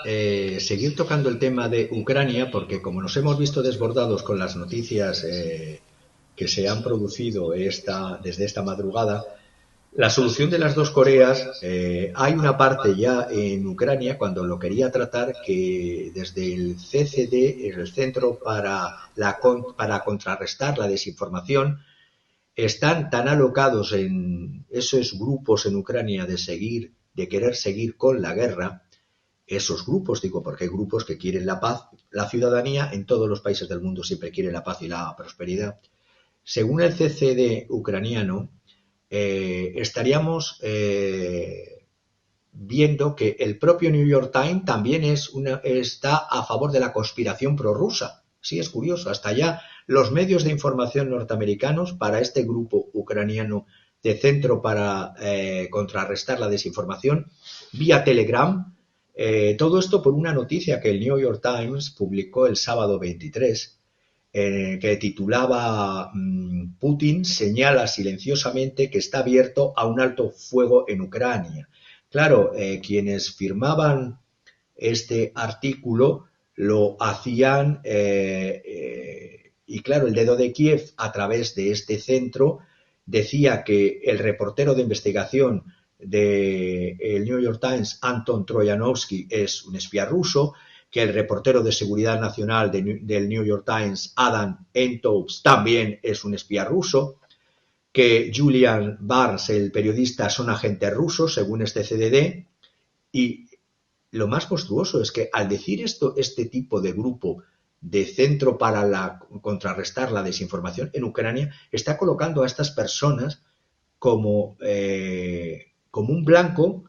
seguir tocando el tema de Ucrania, porque como nos hemos visto desbordados con las noticias que se han producido desde esta madrugada, la solución de las dos Coreas, hay una parte ya en Ucrania, cuando lo quería tratar, que desde el CCD, el Centro para Contrarrestar la Desinformación, están tan alocados en esos grupos en Ucrania de querer seguir con la guerra, esos grupos, digo, porque hay grupos que quieren la paz, la ciudadanía en todos los países del mundo siempre quiere la paz y la prosperidad. Según el CCD ucraniano, estaríamos viendo que el propio New York Times también está a favor de la conspiración prorrusa. Sí, es curioso, hasta allá los medios de información norteamericanos para este grupo ucraniano de Centro para Contrarrestar la Desinformación, vía Telegram, todo esto por una noticia que el New York Times publicó el sábado 23, que titulaba Putin señala silenciosamente que está abierto a un alto fuego en Ucrania. Claro, quienes firmaban este artículo lo hacían, y claro, el dedo de Kiev a través de este centro decía que el reportero de investigación del New York Times, Anton Troyanovsky, es un espía ruso, que el reportero de seguridad nacional del New York Times, Adam Entous, también es un espía ruso, que Julian Barnes, el periodista, son agentes rusos, según este CDD, y lo más monstruoso es que al decir esto, este tipo de grupo de Centro para Contrarrestar la Desinformación en Ucrania, está colocando a estas personas como un blanco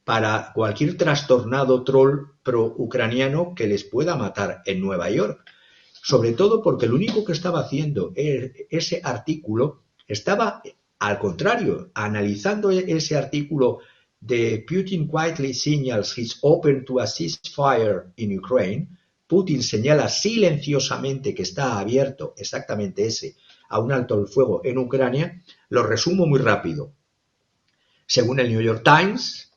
para cualquier trastornado troll pro-ucraniano que les pueda matar en Nueva York. Sobre todo porque lo único que estaba haciendo ese artículo estaba, al contrario, analizando ese artículo de Putin quietly signals he's open to a ceasefire in Ukraine. Putin señala silenciosamente que está abierto, exactamente ese, a un alto el fuego en Ucrania. Lo resumo muy rápido. según el New York Times,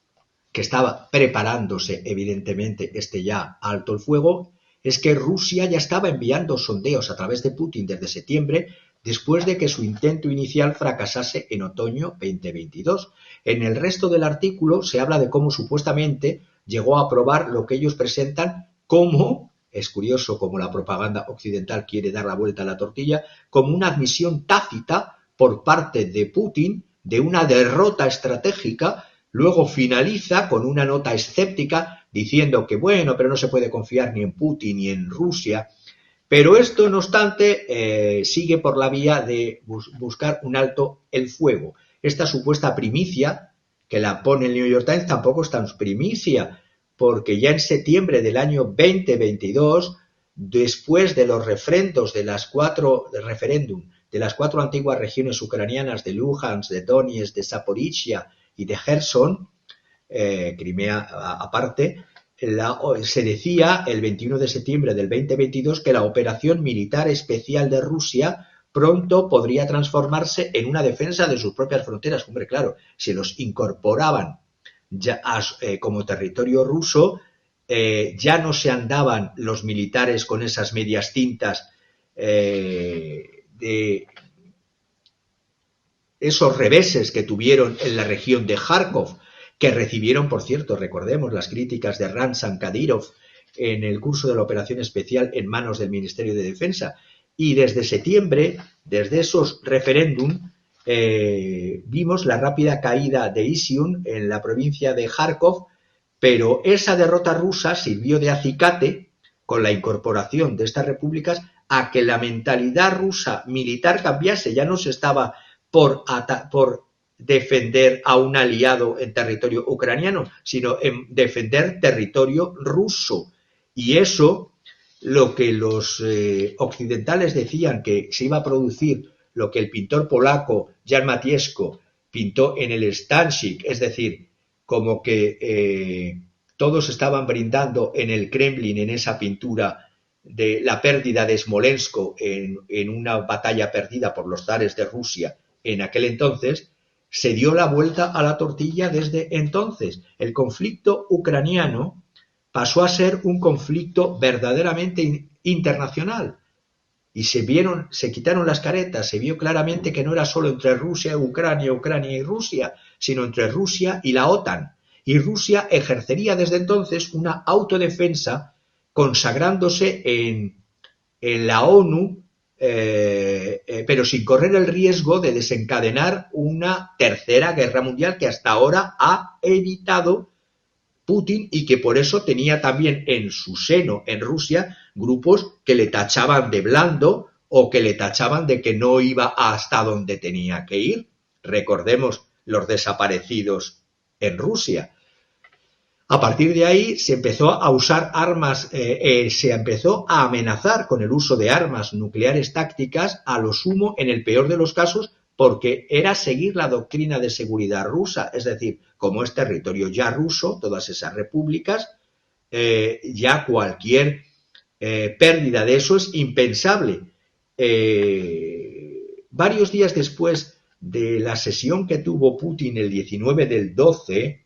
que estaba preparándose evidentemente ya alto el fuego, es que Rusia ya estaba enviando sondeos a través de Putin desde septiembre, después de que su intento inicial fracasase en otoño 2022. En el resto del artículo se habla de cómo supuestamente llegó a aprobar lo que ellos presentan como, es curioso como la propaganda occidental quiere dar la vuelta a la tortilla, como una admisión tácita por parte de Putin de una derrota estratégica. Luego finaliza con una nota escéptica diciendo que bueno, pero no se puede confiar ni en Putin ni en Rusia. Pero esto, no obstante, sigue por la vía de buscar un alto el fuego. Esta supuesta primicia, que la pone el New York Times, tampoco es tan primicia, porque ya en septiembre del año 2022, después de los referendos de las cuatro antiguas regiones ucranianas de Luhansk, de Donetsk, de Zaporizhia y de Gerson, Crimea aparte, se decía el 21 de septiembre del 2022 que la operación militar especial de Rusia pronto podría transformarse en una defensa de sus propias fronteras. Hombre, claro, si los incorporaban ya como territorio ruso, ya no se andaban los militares con esas medias tintas de esos reveses que tuvieron en la región de Kharkov, que recibieron, por cierto, recordemos las críticas de Ramzan Kadyrov en el curso de la operación especial en manos del Ministerio de Defensa. Y desde septiembre, desde esos referéndum, vimos la rápida caída de Izium en la provincia de Kharkov, pero esa derrota rusa sirvió de acicate, con la incorporación de estas repúblicas, a que la mentalidad rusa militar cambiase. Ya no se estaba por defender a un aliado en territorio ucraniano, sino en defender territorio ruso. Y eso, lo que los occidentales decían que se iba a producir, lo que el pintor polaco Jan Matejko pintó en el Stanchik, es decir, como que todos estaban brindando en el Kremlin, en esa pintura de la pérdida de Smolensk en una batalla perdida por los zares de Rusia en aquel entonces, se dio la vuelta a la tortilla desde entonces. El conflicto ucraniano pasó a ser un conflicto verdaderamente internacional y se quitaron las caretas, se vio claramente que no era solo entre Rusia, Ucrania y Rusia, sino entre Rusia y la OTAN. Y Rusia ejercería desde entonces una autodefensa consagrándose en la ONU, pero sin correr el riesgo de desencadenar una tercera guerra mundial que hasta ahora ha evitado Putin y que por eso tenía también en su seno, en Rusia, grupos que le tachaban de blando o que le tachaban de que no iba hasta donde tenía que ir. Recordemos los desaparecidos en Rusia. A partir de ahí se empezó a usar armas, se empezó a amenazar con el uso de armas nucleares tácticas, a lo sumo en el peor de los casos, porque era seguir la doctrina de seguridad rusa, es decir, como es territorio ya ruso, todas esas repúblicas, ya cualquier pérdida de eso es impensable. Varios días después de la sesión que tuvo Putin el 19 del 12,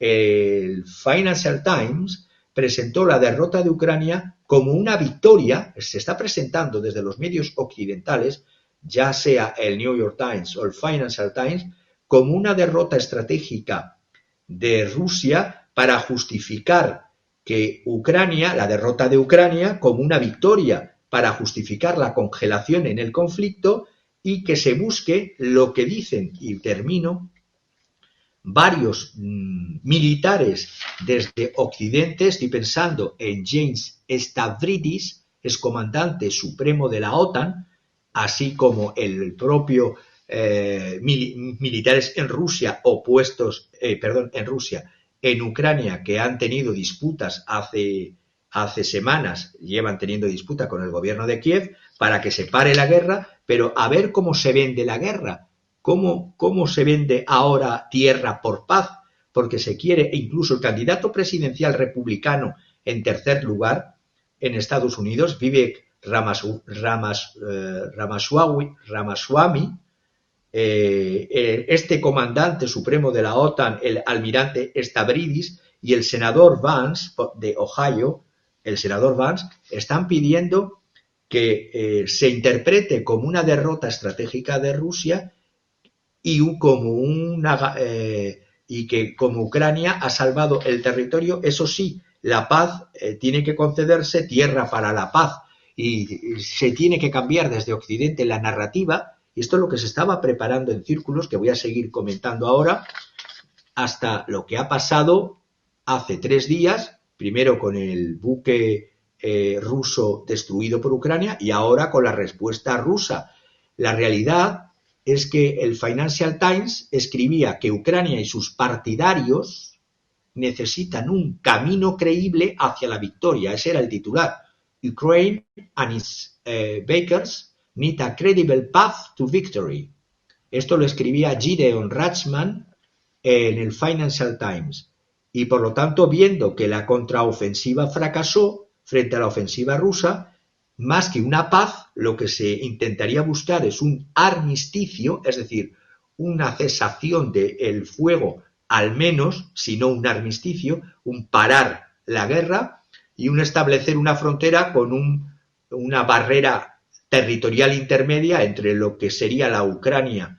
el Financial Times presentó la derrota de Ucrania como una victoria. Se está presentando desde los medios occidentales, ya sea el New York Times o el Financial Times, como una derrota estratégica de Rusia para justificar que Ucrania, la derrota de Ucrania, como una victoria para justificar la congelación en el conflicto y que se busque lo que dicen, y termino, varios militares desde Occidente. Estoy pensando en James Stavridis, es comandante supremo de la OTAN, así como el propio militares en Rusia en Ucrania, que han tenido disputas hace semanas, llevan teniendo disputa con el gobierno de Kiev para que se pare la guerra, pero a ver cómo se vende la guerra. ¿Cómo se vende ahora tierra por paz? Porque se quiere, e incluso el candidato presidencial republicano en tercer lugar en Estados Unidos, Vivek Ramaswamy, este comandante supremo de la OTAN, el almirante Stavridis, y el senador Vance de Ohio, el senador Vance, están pidiendo que se interprete como una derrota estratégica de Rusia y que como Ucrania ha salvado el territorio. Eso sí, la paz tiene que concederse, tierra para la paz, y se tiene que cambiar desde Occidente la narrativa. Y esto es lo que se estaba preparando en círculos, que voy a seguir comentando ahora, hasta lo que ha pasado hace 3 días, primero con el buque ruso destruido por Ucrania y ahora con la respuesta rusa. La realidad es que el Financial Times escribía que Ucrania y sus partidarios necesitan un camino creíble hacia la victoria. Ese era el titular. Ukraine and its backers need a credible path to victory. Esto lo escribía Gideon Rachman en el Financial Times. Y por lo tanto, viendo que la contraofensiva fracasó frente a la ofensiva rusa, más que una paz, lo que se intentaría buscar es un armisticio, es decir, una cesación del fuego, al menos, si no un armisticio, un parar la guerra y un establecer una frontera con una barrera territorial intermedia entre lo que sería la Ucrania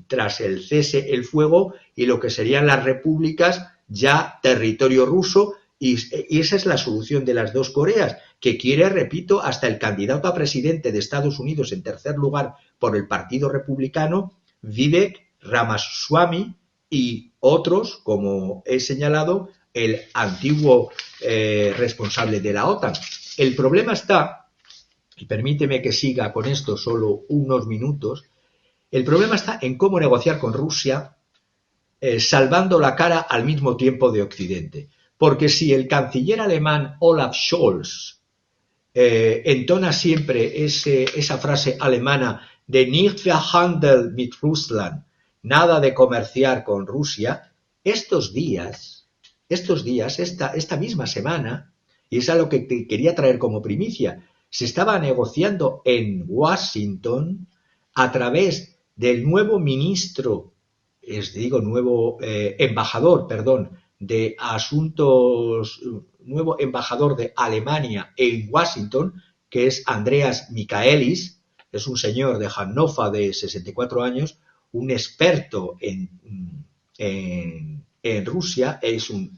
tras el cese el fuego y lo que serían las repúblicas ya territorio ruso, y esa es la solución de las dos Coreas, que quiere, repito, hasta el candidato a presidente de Estados Unidos en tercer lugar por el Partido Republicano, Vivek Ramaswamy, y otros, como he señalado, el antiguo responsable de la OTAN. El problema está, y permíteme que siga con esto solo unos minutos, el problema está en cómo negociar con Rusia salvando la cara al mismo tiempo de Occidente. Porque si el canciller alemán Olaf Scholz entona siempre esa frase alemana de nicht verhandeln mit Russland, nada de comerciar con Rusia, esta misma semana, y es algo que te quería traer como primicia, se estaba negociando en Washington a través del nuevo embajador de asuntos, nuevo embajador de Alemania en Washington, que es Andreas Michaelis. Es un señor de Hannover de 64 años, un experto en Rusia, es un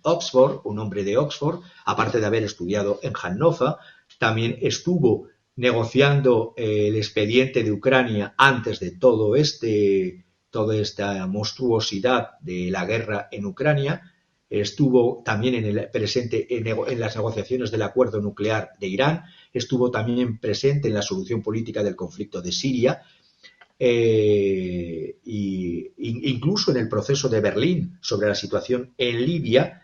hombre de Oxford, aparte de haber estudiado en Hannover, también estuvo negociando el expediente de Ucrania antes de toda esta monstruosidad de la guerra en Ucrania. Estuvo también presente en las negociaciones del acuerdo nuclear de Irán, estuvo también presente en la solución política del conflicto de Siria, incluso en el proceso de Berlín sobre la situación en Libia.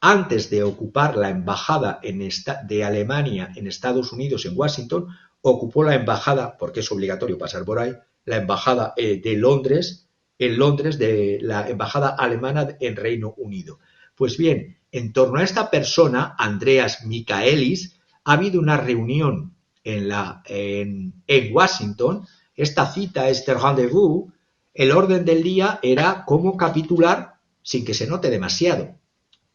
Antes de ocupar la embajada de Alemania en Estados Unidos, en Washington, ocupó la embajada, porque es obligatorio pasar por ahí, la embajada de Londres, de la embajada alemana en Reino Unido. Pues bien, en torno a esta persona, Andreas Michaelis, ha habido una reunión en Washington. Esta cita, este rendezvous, el orden del día era cómo capitular sin que se note demasiado.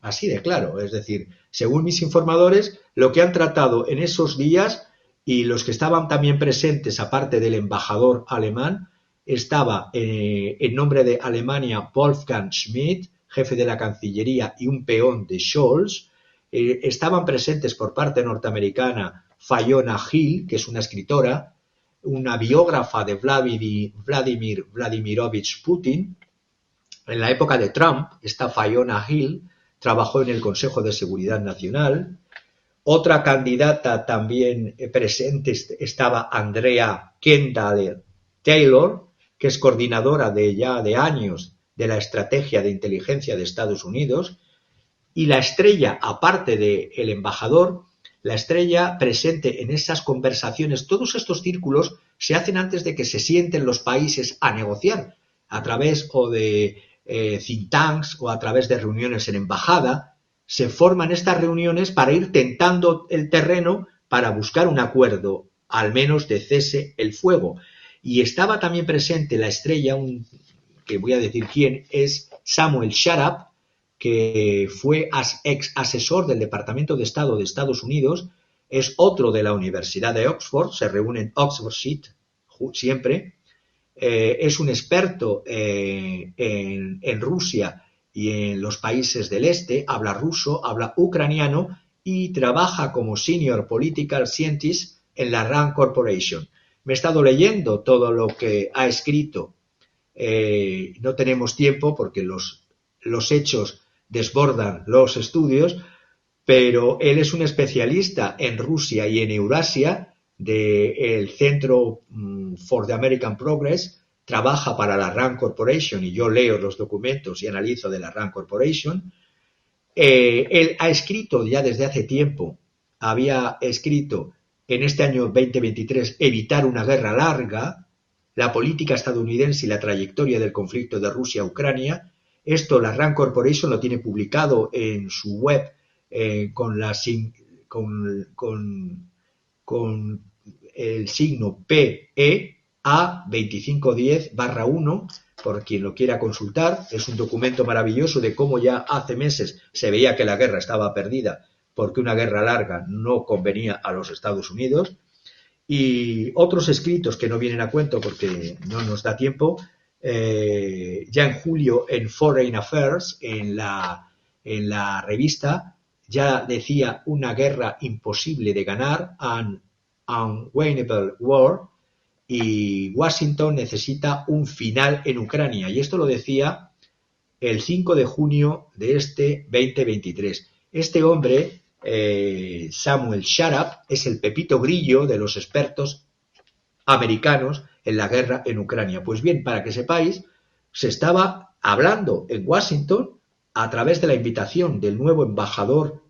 Así de claro, es decir, según mis informadores, lo que han tratado en esos días, y los que estaban también presentes, aparte del embajador alemán, estaba en nombre de Alemania Wolfgang Schmidt, jefe de la Cancillería y un peón de Scholz. Estaban presentes por parte norteamericana Fiona Hill, que es una escritora, una biógrafa de Vladimir Vladimirovich Putin. En la época de Trump, esta Fiona Hill trabajó en el Consejo de Seguridad Nacional. Otra candidata también presente estaba Andrea Kendall Taylor, que es coordinadora de años de la estrategia de inteligencia de Estados Unidos. Y la estrella, aparte del embajador, la estrella presente en esas conversaciones, todos estos círculos se hacen antes de que se sienten los países a negociar, a través o de think tanks o a través de reuniones en embajada. Se forman estas reuniones para ir tentando el terreno para buscar un acuerdo, al menos de cese el fuego. Y estaba también presente la estrella, que voy a decir quién, es Samuel Sharap, que fue ex asesor del Departamento de Estado de Estados Unidos, es otro de la Universidad de Oxford, se reúne en Oxford Street siempre, es un experto en Rusia y en los países del este, habla ruso, habla ucraniano y trabaja como Senior Political Scientist en la RAND Corporation. Me he estado leyendo todo lo que ha escrito, no tenemos tiempo porque los hechos desbordan los estudios, pero él es un especialista en Rusia y en Eurasia del Centro for the American Progress, trabaja para la RAND Corporation y yo leo los documentos y analizo de la RAND Corporation. Él ha escrito ya desde hace tiempo, había escrito en este año 2023, Evitar una guerra larga, la política estadounidense y la trayectoria del conflicto de Rusia-Ucrania. Esto la RAND Corporation lo tiene publicado en su web con el signo PEA 2510/1, por quien lo quiera consultar. Es un documento maravilloso de cómo ya hace meses se veía que la guerra estaba perdida porque una guerra larga no convenía a los Estados Unidos. Y otros escritos que no vienen a cuento porque no nos da tiempo. Ya en julio en Foreign Affairs, en la revista, ya decía una guerra imposible de ganar, an unwinnable war, y Washington necesita un final en Ucrania. Y esto lo decía el 5 de junio de este 2023. Este hombre, Samuel Sharap, es el Pepito Grillo de los expertos americanos en la guerra en Ucrania. Pues bien, para que sepáis, se estaba hablando en Washington a través de la invitación del nuevo embajador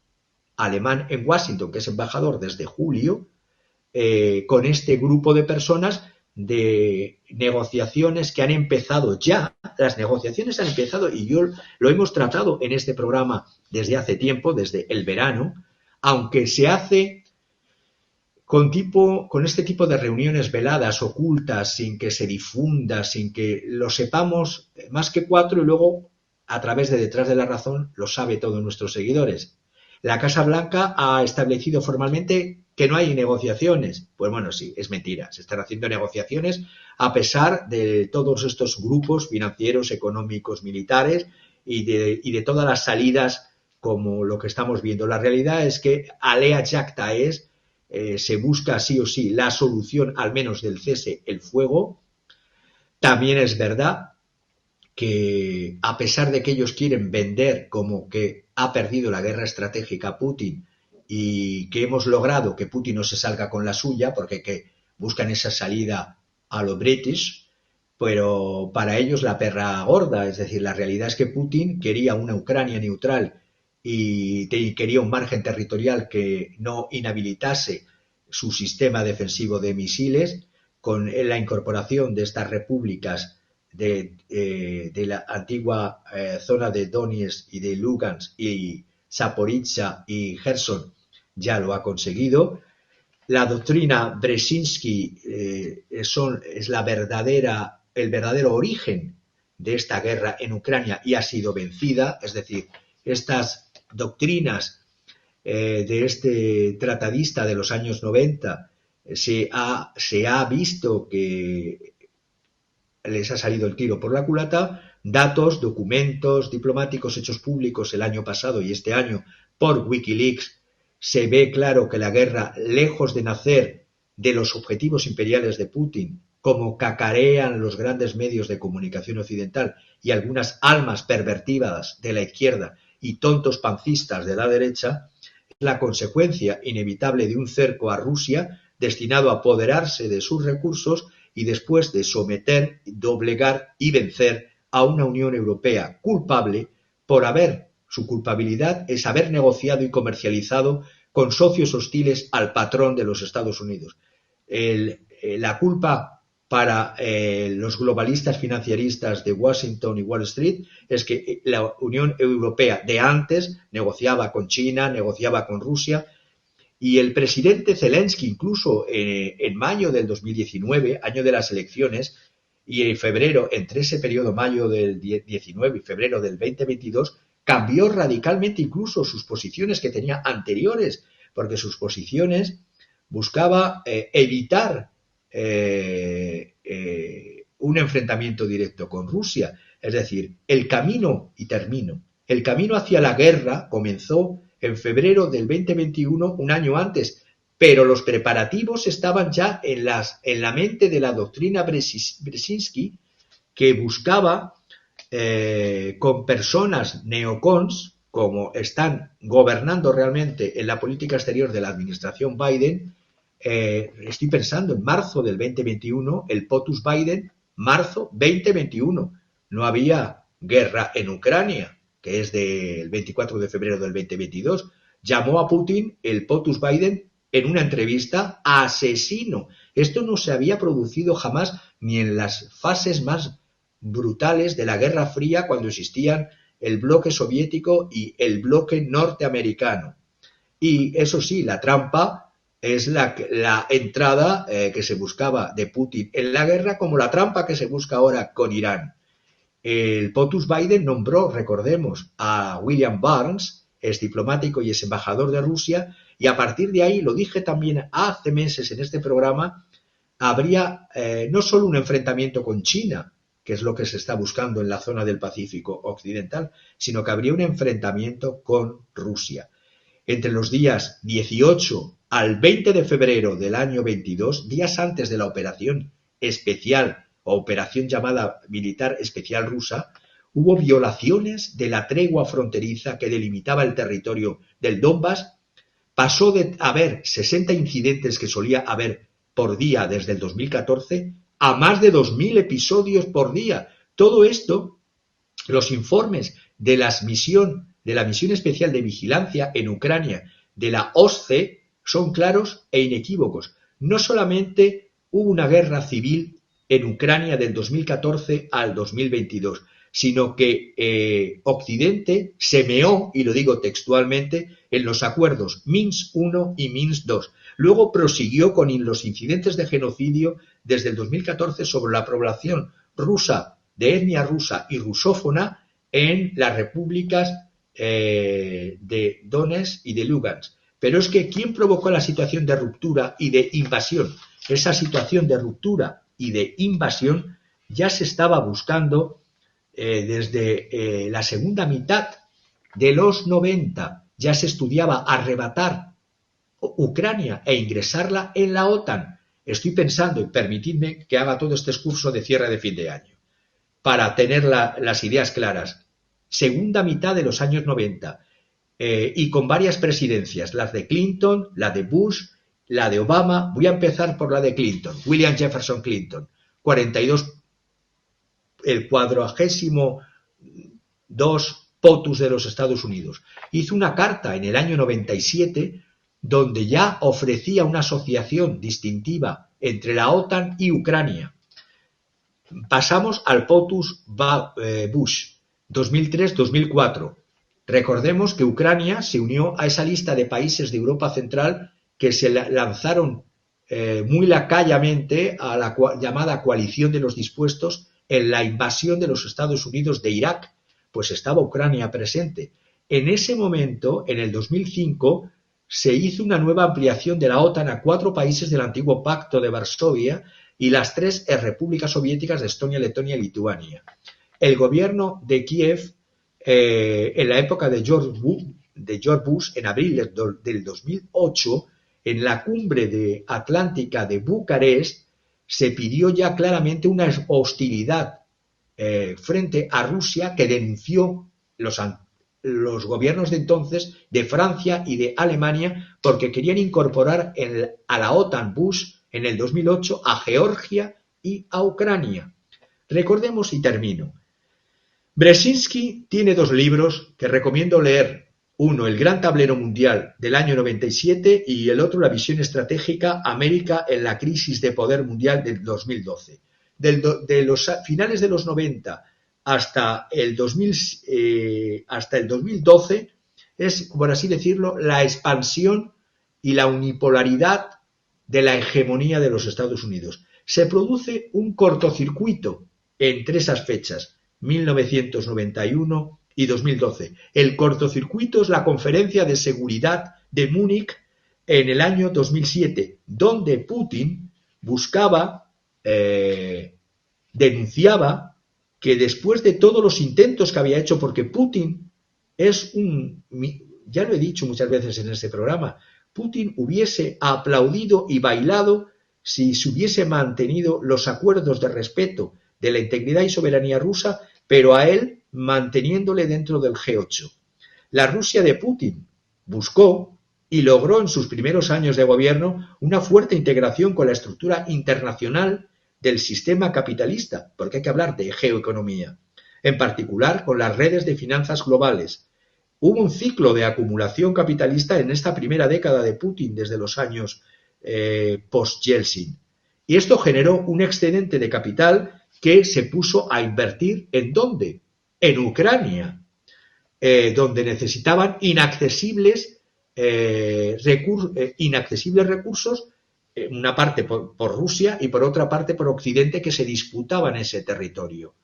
alemán en Washington, que es embajador desde julio, con este grupo de personas de negociaciones que han empezado ya. Las negociaciones han empezado y yo lo hemos tratado en este programa desde hace tiempo, desde el verano, aunque se hace con este tipo de reuniones veladas, ocultas, sin que se difunda, sin que lo sepamos más que 4 y luego a través de Detrás de la Razón lo sabe todos nuestros seguidores. La Casa Blanca ha establecido formalmente que no hay negociaciones. Pues bueno, sí, es mentira. Se están haciendo negociaciones a pesar de todos estos grupos financieros, económicos, militares y de todas las salidas como lo que estamos viendo. La realidad es que alea jacta se busca sí o sí la solución, al menos del cese el fuego. También es verdad que a pesar de que ellos quieren vender como que ha perdido la guerra estratégica Putin y que hemos logrado que Putin no se salga con la suya, porque que buscan esa salida a lo British, pero para ellos la perra gorda, es decir, la realidad es que Putin quería una Ucrania neutral y quería un margen territorial que no inhabilitase su sistema defensivo de misiles, con la incorporación de estas repúblicas de la antigua zona de Donetsk y de Lugansk y Zaporizhia y Gerson ya lo ha conseguido. La doctrina Brzezinski es el verdadero origen de esta guerra en Ucrania y ha sido vencida, es decir, estas doctrinas de este tratadista de los años 90 se ha visto que les ha salido el tiro por la culata. Datos, documentos diplomáticos hechos públicos el año pasado y este año por Wikileaks, se ve claro que la guerra, lejos de nacer de los objetivos imperiales de Putin, como cacarean los grandes medios de comunicación occidental y algunas almas pervertidas de la izquierda y tontos pancistas de la derecha, es la consecuencia inevitable de un cerco a Rusia destinado a apoderarse de sus recursos y después de someter, doblegar y vencer a una Unión Europea culpable por su culpabilidad es haber negociado y comercializado con socios hostiles al patrón de los Estados Unidos. La culpa para los globalistas financieristas de Washington y Wall Street es que la Unión Europea de antes negociaba con China, negociaba con Rusia Y el presidente Zelensky, incluso en mayo del 2019, año de las elecciones, y en febrero, entre ese periodo mayo del 19 y febrero del 2022, cambió radicalmente incluso sus posiciones que tenía anteriores, porque sus posiciones buscaba evitar un enfrentamiento directo con Rusia. Es decir, el camino hacia la guerra comenzó en febrero del 2021, un año antes, pero los preparativos estaban ya en la mente de la doctrina Brzezinski, que buscaba con personas neocons, como están gobernando realmente en la política exterior de la administración Biden. Estoy pensando en marzo del 2021, el POTUS Biden, marzo 2021. No había guerra en Ucrania, que es del 24 de febrero del 2022. Llamó a Putin el POTUS Biden en una entrevista asesino. Esto no se había producido jamás ni en las fases más brutales de la Guerra Fría, cuando existían el bloque soviético y el bloque norteamericano. Y eso sí, la trampa es la entrada que se buscaba de Putin en la guerra, como la trampa que se busca ahora con Irán. El POTUS Biden nombró, recordemos, a William Burns, ex diplomático y ex embajador de Rusia, y a partir de ahí, lo dije también hace meses en este programa, habría no solo un enfrentamiento con China, que es lo que se está buscando en la zona del Pacífico Occidental, sino que habría un enfrentamiento con Rusia. Entre los días 18 al 20 de febrero del año 22, días antes de la operación especial o operación llamada militar especial rusa, hubo violaciones de la tregua fronteriza que delimitaba el territorio del Donbass. Pasó de haber 60 incidentes que solía haber por día desde el 2014 a más de 2.000 episodios por día. Todo esto, los informes de la misión especial de vigilancia en Ucrania de la OSCE son claros e inequívocos. No solamente hubo una guerra civil en Ucrania del 2014 al 2022, sino que Occidente se meó, y lo digo textualmente, en los acuerdos Minsk I y Minsk II. Luego prosiguió con los incidentes de genocidio desde el 2014 sobre la población rusa, de etnia rusa y rusófona, en las repúblicas de Donetsk y de Lugansk. Pero es que ¿quién provocó la situación de ruptura y de invasión? Esa situación de ruptura y de invasión ya se estaba buscando desde la segunda mitad de los 90. Ya se estudiaba arrebatar Ucrania e ingresarla en la OTAN. Estoy pensando, y permitidme que haga todo este discurso de cierre de fin de año, para tener las ideas claras. Segunda mitad de los años 90, y con varias presidencias, las de Clinton, la de Bush, la de Obama. Voy a empezar por la de Clinton, William Jefferson Clinton, 42, el 42º POTUS de los Estados Unidos. Hizo una carta en el año 97 donde ya ofrecía una asociación distintiva entre la OTAN y Ucrania. Pasamos al POTUS Bush, 2003-2004. Recordemos que Ucrania se unió a esa lista de países de Europa Central que se lanzaron muy lacayamente a la llamada coalición de los dispuestos en la invasión de los Estados Unidos de Irak, pues estaba Ucrania presente. En ese momento, en el 2005, se hizo una nueva ampliación de la OTAN a 4 países del antiguo Pacto de Varsovia y las 3 repúblicas soviéticas de Estonia, Letonia y Lituania. El gobierno de Kiev, en la época de George Bush, en abril del 2008, en la cumbre atlántica de Bucarest, se pidió ya claramente una hostilidad frente a Rusia, que denunció los gobiernos de entonces de Francia y de Alemania, porque querían incorporar a la OTAN Bush en el 2008 a Georgia y a Ucrania. Recordemos, y termino, Brzezinski tiene 2 libros que recomiendo leer. Uno, El Gran Tablero Mundial, del año 97, y el otro, La Visión Estratégica, América en la Crisis de Poder Mundial del 2012. De los finales de los 90 hasta el 2012 es, por así decirlo, la expansión y la unipolaridad de la hegemonía de los Estados Unidos. Se produce un cortocircuito entre esas fechas, 1991 y 2012. El cortocircuito es la Conferencia de Seguridad de Múnich en el año 2007, donde Putin buscaba, denunciaba que después de todos los intentos que había hecho, porque Putin es ya lo he dicho muchas veces en este programa, Putin hubiese aplaudido y bailado si se hubiese mantenido los acuerdos de respeto de la integridad y soberanía rusa, pero a él manteniéndole dentro del G8. La Rusia de Putin buscó y logró en sus primeros años de gobierno una fuerte integración con la estructura internacional del sistema capitalista, porque hay que hablar de geoeconomía, en particular con las redes de finanzas globales. Hubo un ciclo de acumulación capitalista en esta primera década de Putin, desde los años post-Yeltsin. Y esto generó un excedente de capital que se puso a invertir ¿en dónde? En Ucrania, donde necesitaban inaccesibles recursos, una parte por Rusia y por otra parte por Occidente, que se disputaban ese territorio.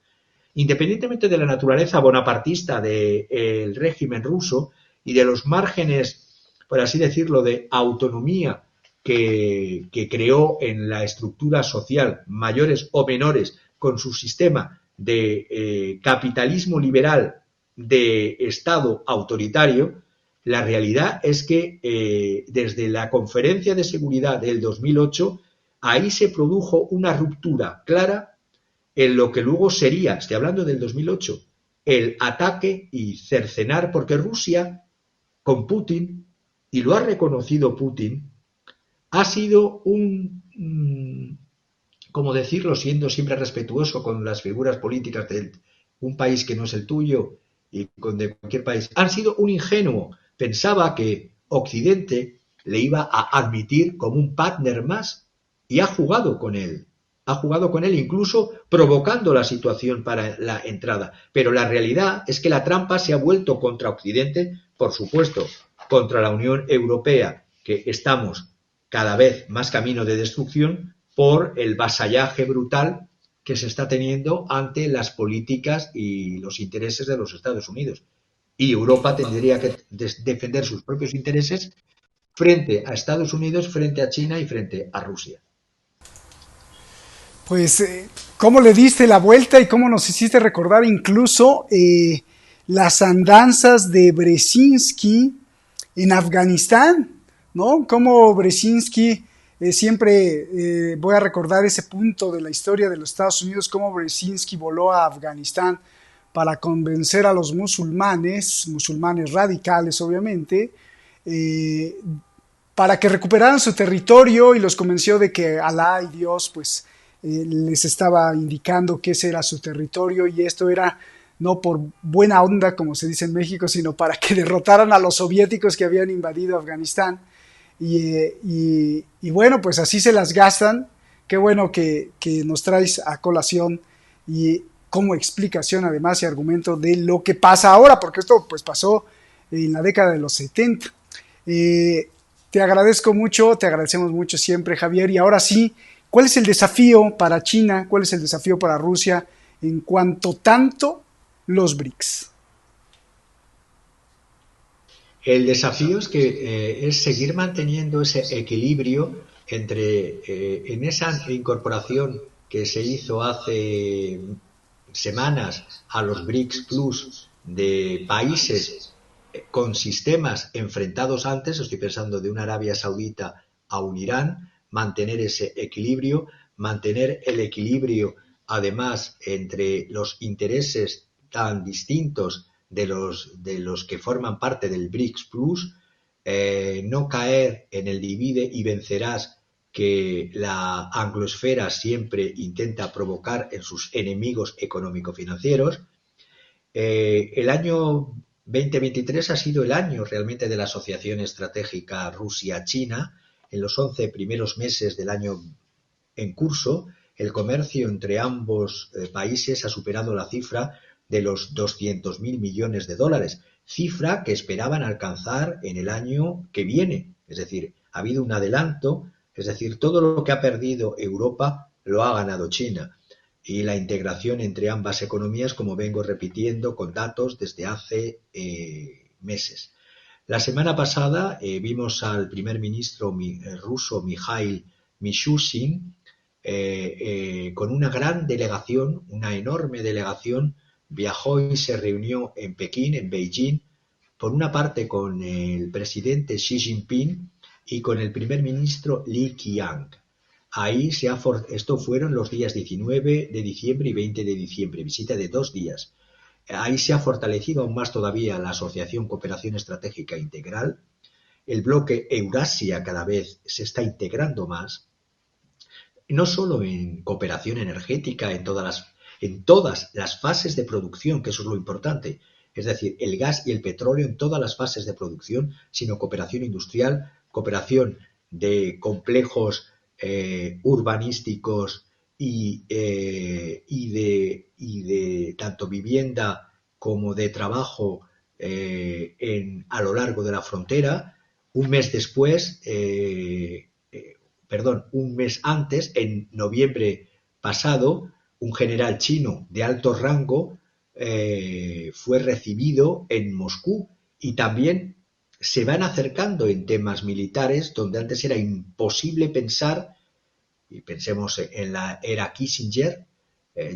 Independientemente de la naturaleza bonapartista del régimen ruso y de los márgenes, por así decirlo, de autonomía que creó en la estructura social, mayores o menores, con su sistema de capitalismo liberal de Estado autoritario, la realidad es que desde la Conferencia de Seguridad del 2008, ahí se produjo una ruptura clara en lo que luego sería, estoy hablando del 2008, el ataque y cercenar, porque Rusia, con Putin, y lo ha reconocido Putin, ha sido como decirlo, siendo siempre respetuoso con las figuras políticas de un país que no es el tuyo y de cualquier país, han sido un ingenuo. Pensaba que Occidente le iba a admitir como un partner más y ha jugado con él. Ha jugado con él incluso provocando la situación para la entrada. Pero la realidad es que la trampa se ha vuelto contra Occidente, por supuesto, contra la Unión Europea, que estamos cada vez más camino de destrucción por el vasallaje brutal que se está teniendo ante las políticas y los intereses de los Estados Unidos. Y Europa tendría que defender sus propios intereses frente a Estados Unidos, frente a China y frente a Rusia. Pues, ¿cómo le diste la vuelta y cómo nos hiciste recordar incluso las andanzas de Brzezinski en Afganistán, ¿no? Cómo Brzezinski, siempre voy a recordar ese punto de la historia de los Estados Unidos, cómo Brzezinski voló a Afganistán para convencer a los musulmanes radicales obviamente, para que recuperaran su territorio, y los convenció de que Alá y Dios pues les estaba indicando que ese era su territorio, y esto era no por buena onda, como se dice en México, sino para que derrotaran a los soviéticos que habían invadido Afganistán. Y bueno, pues así se las gastan. Qué bueno que nos traes a colación y como explicación además y argumento de lo que pasa ahora, porque esto pues pasó en la década de los 70. Te agradezco mucho, te agradecemos mucho siempre, Javier. Y ahora sí, ¿cuál es el desafío para China? ¿Cuál es el desafío para Rusia en cuanto tanto los BRICS? El desafío es que es seguir manteniendo ese equilibrio entre en esa incorporación que se hizo hace semanas a los BRICS Plus de países con sistemas enfrentados antes, estoy pensando de una Arabia Saudita a un Irán, mantener ese equilibrio, mantener el equilibrio además entre los intereses tan distintos de los que forman parte del BRICS Plus, no caer en el divide y vencerás que la anglosfera siempre intenta provocar en sus enemigos económico-financieros. El año 2023 ha sido el año realmente de la asociación estratégica Rusia-China. En los 11 primeros meses del año en curso, el comercio entre ambos países ha superado la cifra de los 200.000 millones de dólares, cifra que esperaban alcanzar en el año que viene, es decir, ha habido un adelanto, es decir, todo lo que ha perdido Europa lo ha ganado China. Y la integración entre ambas economías, como vengo repitiendo con datos desde hace meses. La semana pasada vimos al primer ministro ruso Mikhail Mishustin con una gran delegación, una enorme delegación, viajó y se reunió en Pekín, en Beijing, por una parte con el presidente Xi Jinping y con el primer ministro Li Qiang. Ahí esto fueron los días 19 de diciembre y 20 de diciembre, visita de 2 días. Ahí se ha fortalecido aún más todavía la Asociación Cooperación Estratégica Integral. El bloque Eurasia cada vez se está integrando más, no solo en cooperación energética, en todas las fases de producción, que eso es lo importante, es decir, el gas y el petróleo en todas las fases de producción, sino cooperación industrial, cooperación de complejos urbanísticos y de tanto vivienda como de trabajo a lo largo de la frontera. Un mes antes, en noviembre pasado, un general chino de alto rango fue recibido en Moscú y también se van acercando en temas militares donde antes era imposible pensar, y pensemos en la era Kissinger.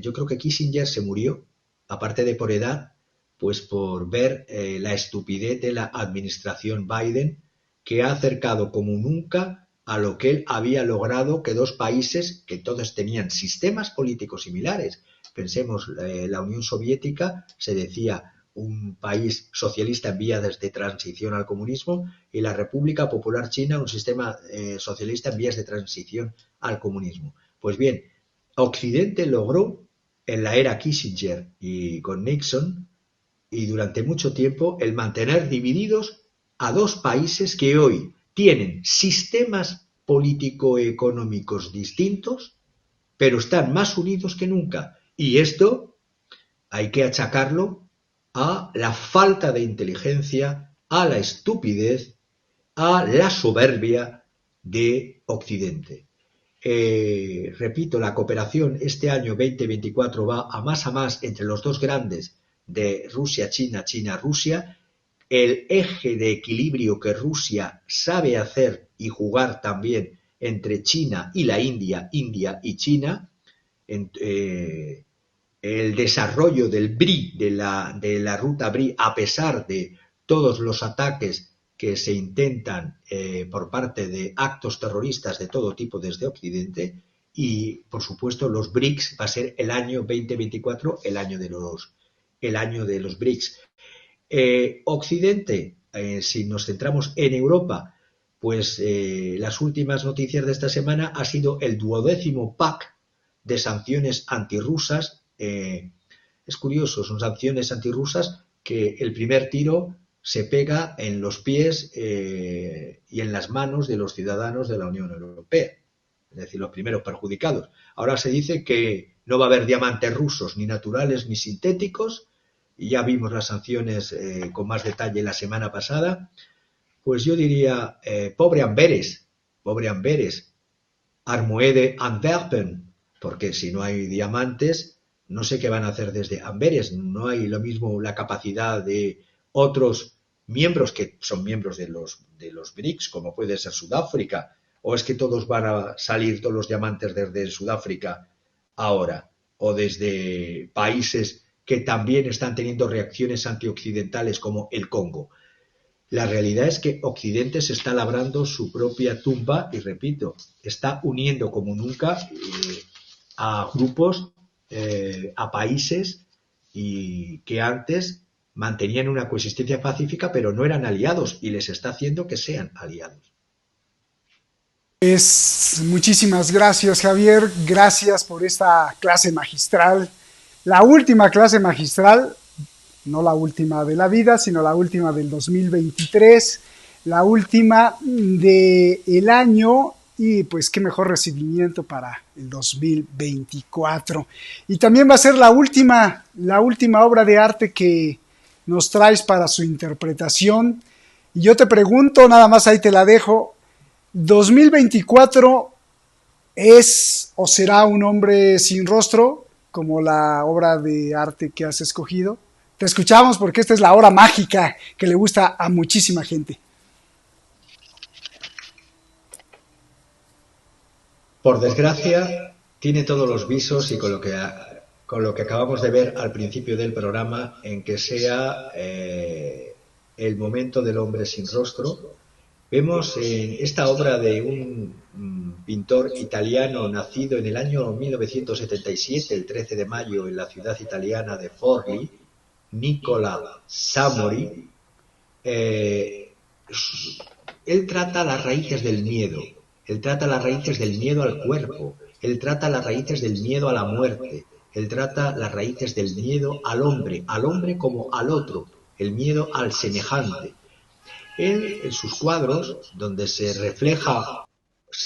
Yo creo que Kissinger se murió, aparte de por edad, pues por ver la estupidez de la administración Biden, que ha acercado como nunca a lo que él había logrado que dos países que todos tenían sistemas políticos similares. Pensemos, la Unión Soviética se decía un país socialista en vías de transición al comunismo, y la República Popular China un sistema socialista en vías de transición al comunismo. Pues bien, Occidente logró en la era Kissinger y con Nixon y durante mucho tiempo el mantener divididos a dos países que hoy tienen sistemas político-económicos distintos, pero están más unidos que nunca. Y esto hay que achacarlo a la falta de inteligencia, a la estupidez, a la soberbia de Occidente. Repito, la cooperación este año 2024 va a más entre los dos grandes de Rusia-China, China-Rusia. El eje de equilibrio que Rusia sabe hacer y jugar también entre China y la India, India y China, el desarrollo del BRI, de la ruta BRI, a pesar de todos los ataques que se intentan por parte de actos terroristas de todo tipo desde Occidente, y por supuesto los BRICS, va a ser el año 2024 el año de los BRICS. Occidente, si nos centramos en Europa, pues las últimas noticias de esta semana ha sido el 12º pack de sanciones antirrusas. Es curioso, son sanciones antirrusas que el primer tiro se pega en los pies y en las manos de los ciudadanos de la Unión Europea, es decir, los primeros perjudicados. Ahora se dice que no va a haber diamantes rusos, ni naturales ni sintéticos, y ya vimos las sanciones con más detalle la semana pasada. Pues yo diría, pobre Amberes, Armoede Antwerpen, porque si no hay diamantes, no sé qué van a hacer desde Amberes. No hay lo mismo la capacidad de otros miembros que son miembros de los BRICS, como puede ser Sudáfrica, o es que todos van a salir todos los diamantes desde Sudáfrica ahora, o desde países que también están teniendo reacciones antioccidentales como el Congo. La realidad es que Occidente se está labrando su propia tumba y, repito, está uniendo como nunca a grupos, a países y que antes mantenían una coexistencia pacífica pero no eran aliados, y les está haciendo que sean aliados. Muchísimas gracias, Javier. Gracias por esta clase magistral. La última clase magistral, no la última de la vida, sino la última del 2023, la última del año, y pues qué mejor recibimiento para el 2024. Y también va a ser la última obra de arte que nos traes para su interpretación. Y yo te pregunto, nada más ahí te la dejo, 2024 es o será un hombre sin rostro, como la obra de arte que has escogido. Te escuchamos porque esta es la hora mágica que le gusta a muchísima gente. Por desgracia, tiene todos los visos y con lo que acabamos de ver al principio del programa, en que sea el momento del hombre sin rostro. Vemos en esta obra de un pintor italiano nacido en el año 1977, el 13 de mayo, en la ciudad italiana de Forlì, Nicola Samori. Él trata las raíces del miedo, él trata las raíces del miedo al cuerpo, él trata las raíces del miedo a la muerte, él trata las raíces del miedo al hombre como al otro, el miedo al semejante. Él, en sus cuadros, donde se refleja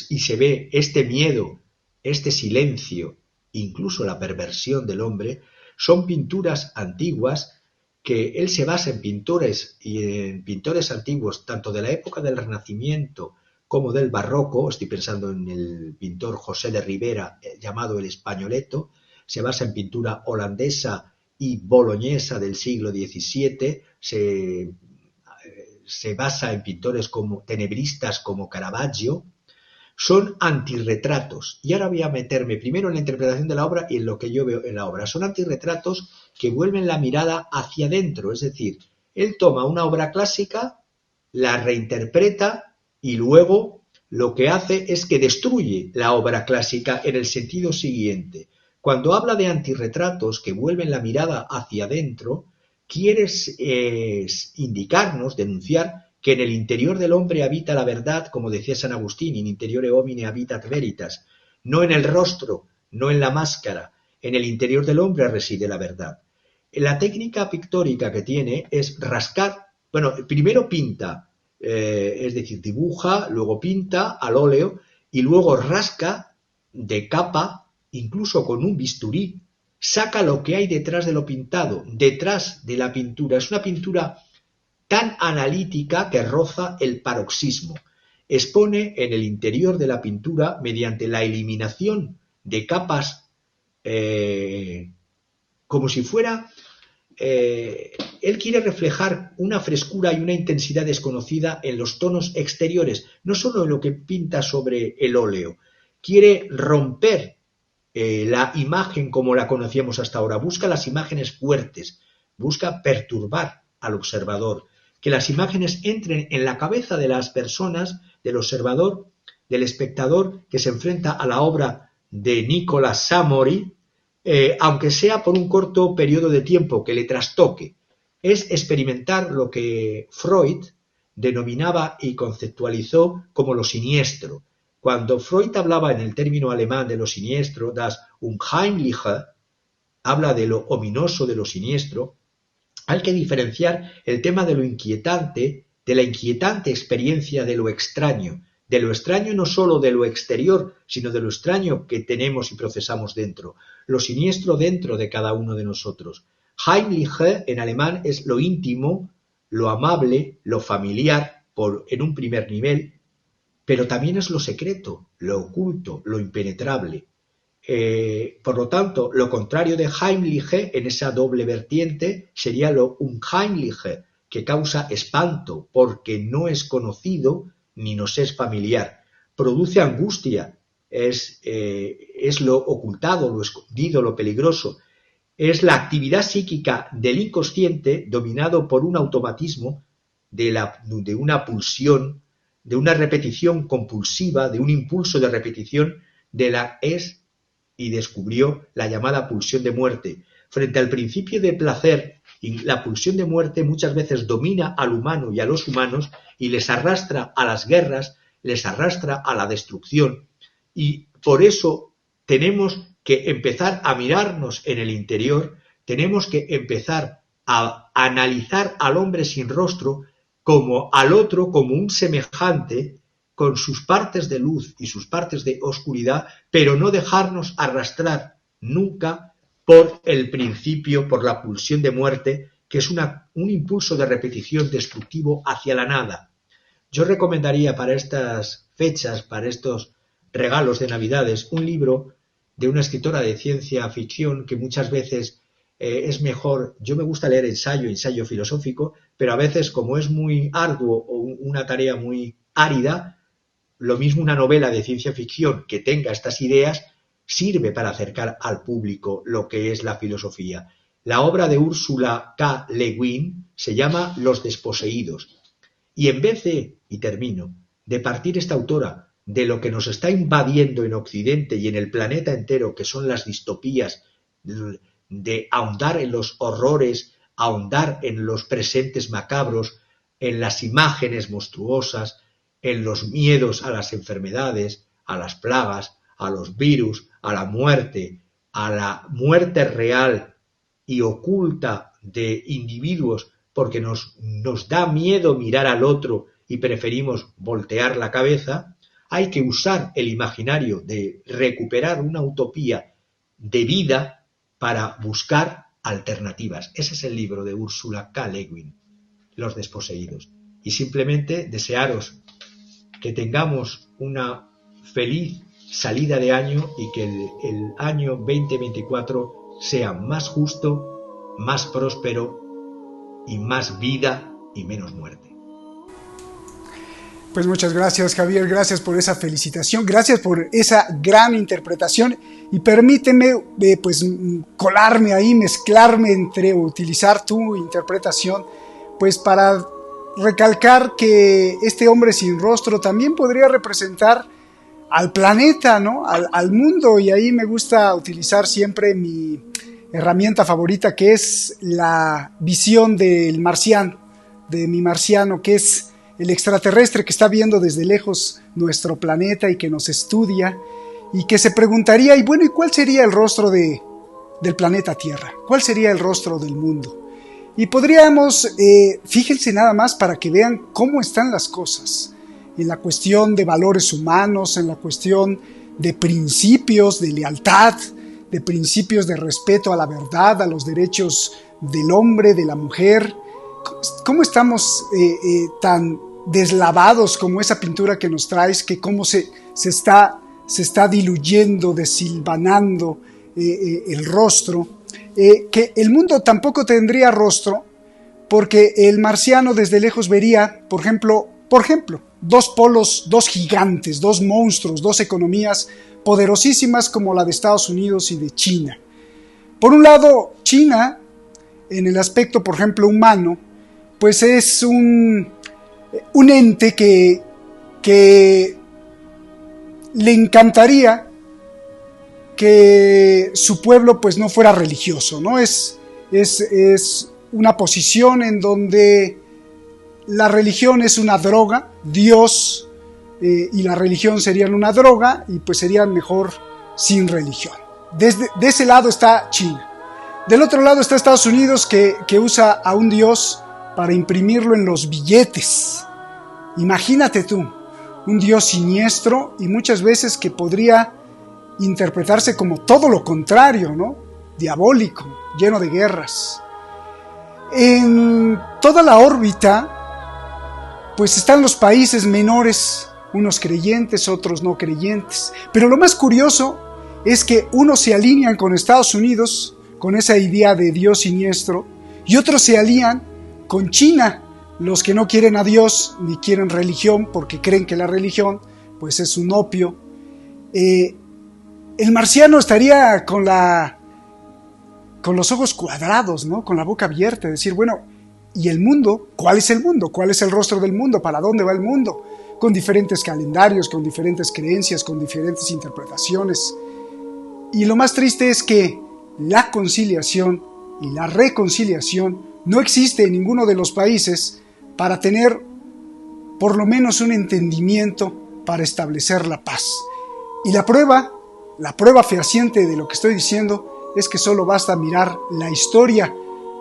y se ve este miedo, este silencio, incluso la perversión del hombre, son pinturas antiguas que él se basa en pintores antiguos, tanto de la época del Renacimiento como del Barroco. Estoy pensando en el pintor José de Ribera, llamado el Españoleto. Se basa en pintura holandesa y boloñesa del siglo XVII, se basa en pintores como tenebristas como Caravaggio. Son antirretratos. Y ahora voy a meterme primero en la interpretación de la obra y en lo que yo veo en la obra. Son antirretratos que vuelven la mirada hacia adentro. Es decir, él toma una obra clásica, la reinterpreta y luego lo que hace es que destruye la obra clásica en el sentido siguiente. Cuando habla de antirretratos que vuelven la mirada hacia adentro, quiere indicarnos, denunciar que en el interior del hombre habita la verdad, como decía San Agustín, in interiore homine habitat veritas, no en el rostro, no en la máscara, en el interior del hombre reside la verdad. La técnica pictórica que tiene es rascar, primero pinta, es decir, dibuja, luego pinta al óleo y luego rasca de capa, incluso con un bisturí, saca lo que hay detrás de lo pintado, detrás de la pintura. Es una pintura tan analítica que roza el paroxismo. Expone en el interior de la pintura, mediante la eliminación de capas, como si fuera... él quiere reflejar una frescura y una intensidad desconocida en los tonos exteriores, no solo en lo que pinta sobre el óleo. Quiere romper la imagen como la conocíamos hasta ahora, busca las imágenes fuertes, busca perturbar al observador, que las imágenes entren en la cabeza de las personas, del observador, del espectador que se enfrenta a la obra de Nicola Samori, aunque sea por un corto periodo de tiempo, que le trastoque. Es experimentar lo que Freud denominaba y conceptualizó como lo siniestro. Cuando Freud hablaba en el término alemán de lo siniestro, das Unheimliche, habla de lo ominoso, de lo siniestro, hay que diferenciar el tema de lo inquietante, de la inquietante experiencia de lo extraño no solo de lo exterior, sino de lo extraño que tenemos y procesamos dentro, lo siniestro dentro de cada uno de nosotros. Heimliche en alemán es lo íntimo, lo amable, lo familiar, en un primer nivel, pero también es lo secreto, lo oculto, lo impenetrable. Por lo tanto, lo contrario de Heimliche en esa doble vertiente sería lo Unheimliche, que causa espanto porque no es conocido ni nos es familiar. Produce angustia, es lo ocultado, lo escondido, lo peligroso. Es la actividad psíquica del inconsciente dominado por un automatismo de una pulsión, de una repetición compulsiva, de un impulso de repetición y descubrió la llamada pulsión de muerte. Frente al principio de placer, la pulsión de muerte muchas veces domina al humano y a los humanos y les arrastra a las guerras, les arrastra a la destrucción. Y por eso tenemos que empezar a mirarnos en el interior, tenemos que empezar a analizar al hombre sin rostro como al otro, como un semejante, con sus partes de luz y sus partes de oscuridad, pero no dejarnos arrastrar nunca por el principio, por la pulsión de muerte, que es un impulso de repetición destructivo hacia la nada. Yo recomendaría para estas fechas, para estos regalos de Navidades, un libro de una escritora de ciencia ficción que muchas veces es mejor. Yo me gusta leer ensayo filosófico, pero a veces, como es muy arduo o una tarea muy árida, lo mismo una novela de ciencia ficción que tenga estas ideas sirve para acercar al público lo que es la filosofía. La obra de Ursula K. Le Guin se llama Los desposeídos. Y en vez de, y termino, de partir esta autora de lo que nos está invadiendo en Occidente y en el planeta entero, que son las distopías, de ahondar en los horrores, ahondar en los presentes macabros, en las imágenes monstruosas, en los miedos a las enfermedades, a las plagas, a los virus, a la muerte real y oculta de individuos, porque nos da miedo mirar al otro y preferimos voltear la cabeza. Hay que usar el imaginario de recuperar una utopía de vida para buscar alternativas. Ese es el libro de Ursula K. Le Guin, Los desposeídos. Y simplemente desearos que tengamos una feliz salida de año y que el año 2024 sea más justo, más próspero y más vida y menos muerte. Pues muchas gracias, Javier, gracias por esa felicitación, gracias por esa gran interpretación y permíteme pues colarme ahí, mezclarme utilizar tu interpretación pues para recalcar que este hombre sin rostro también podría representar al planeta, ¿no? Al mundo, y ahí me gusta utilizar siempre mi herramienta favorita, que es la visión del marciano, de mi marciano, que es el extraterrestre que está viendo desde lejos nuestro planeta y que nos estudia y que se preguntaría, y bueno, ¿y cuál sería el rostro del planeta Tierra? ¿Cuál sería el rostro del mundo? Y podríamos, fíjense nada más para que vean cómo están las cosas, en la cuestión de valores humanos, en la cuestión de principios de lealtad, de principios de respeto a la verdad, a los derechos del hombre, de la mujer. ¿Cómo estamos tan deslavados como esa pintura que nos traes, que cómo se está diluyendo, desilvanando el rostro? Que el mundo tampoco tendría rostro, porque el marciano desde lejos vería, por ejemplo, dos polos, dos gigantes, dos monstruos, dos economías poderosísimas como la de Estados Unidos y de China. Por un lado, China, en el aspecto, por ejemplo, humano, pues es un ente que le encantaría que su pueblo pues no fuera religioso, ¿no? Es una posición en donde la religión es una droga, Dios y la religión serían una droga y pues serían mejor sin religión. De ese lado está China. Del otro lado está Estados Unidos, que usa a un Dios para imprimirlo en los billetes. Imagínate tú, un Dios siniestro y muchas veces que podría interpretarse como todo lo contrario, ¿no? Diabólico, lleno de guerras. En toda la órbita, pues están los países menores, unos creyentes, otros no creyentes. Pero lo más curioso es que unos se alinean con Estados Unidos, con esa idea de Dios siniestro, y otros se alían con China, los que no quieren a Dios ni quieren religión porque creen que la religión pues es un opio. El marciano estaría con los ojos cuadrados, ¿no? Con la boca abierta, decir, bueno, ¿y el mundo? ¿Cuál es el mundo? ¿Cuál es el rostro del mundo? ¿Para dónde va el mundo? Con diferentes calendarios, con diferentes creencias, con diferentes interpretaciones. Y lo más triste es que la conciliación y la reconciliación no existe en ninguno de los países para tener por lo menos un entendimiento para establecer la paz. Y la prueba fehaciente de lo que estoy diciendo es que solo basta mirar la historia,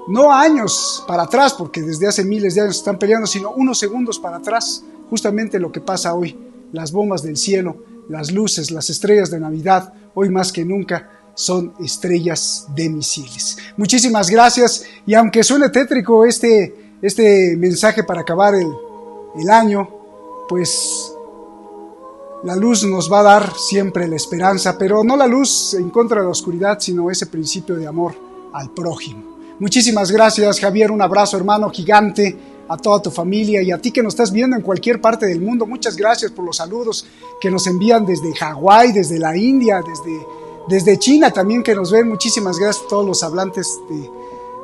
no años para atrás, porque desde hace miles de años están peleando, sino unos segundos para atrás, justamente lo que pasa hoy, las bombas del cielo, las luces, las estrellas de Navidad, hoy más que nunca son estrellas de misiles. Muchísimas gracias, y aunque suene tétrico este mensaje para acabar el año, pues la luz nos va a dar siempre la esperanza, pero no la luz en contra de la oscuridad, sino ese principio de amor al prójimo. Muchísimas gracias, Javier, un abrazo, hermano, gigante a toda tu familia y a ti que nos estás viendo en cualquier parte del mundo. Muchas gracias por los saludos que nos envían desde Hawái, desde la India, desde China también que nos ven. Muchísimas gracias a todos los hablantes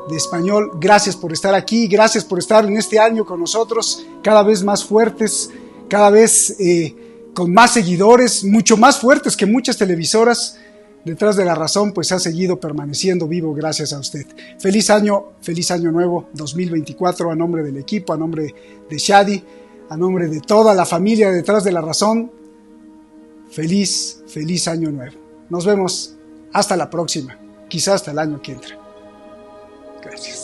de español. Gracias por estar aquí, gracias por estar en este año con nosotros, cada vez más fuertes, cada vez con más seguidores, mucho más fuertes que muchas televisoras. Detrás de la Razón, pues ha seguido permaneciendo vivo gracias a usted. Feliz año nuevo 2024 a nombre del equipo, a nombre de Shadi, a nombre de toda la familia Detrás de la Razón. Feliz año nuevo. Nos vemos hasta la próxima, quizás hasta el año que entra. Gracias.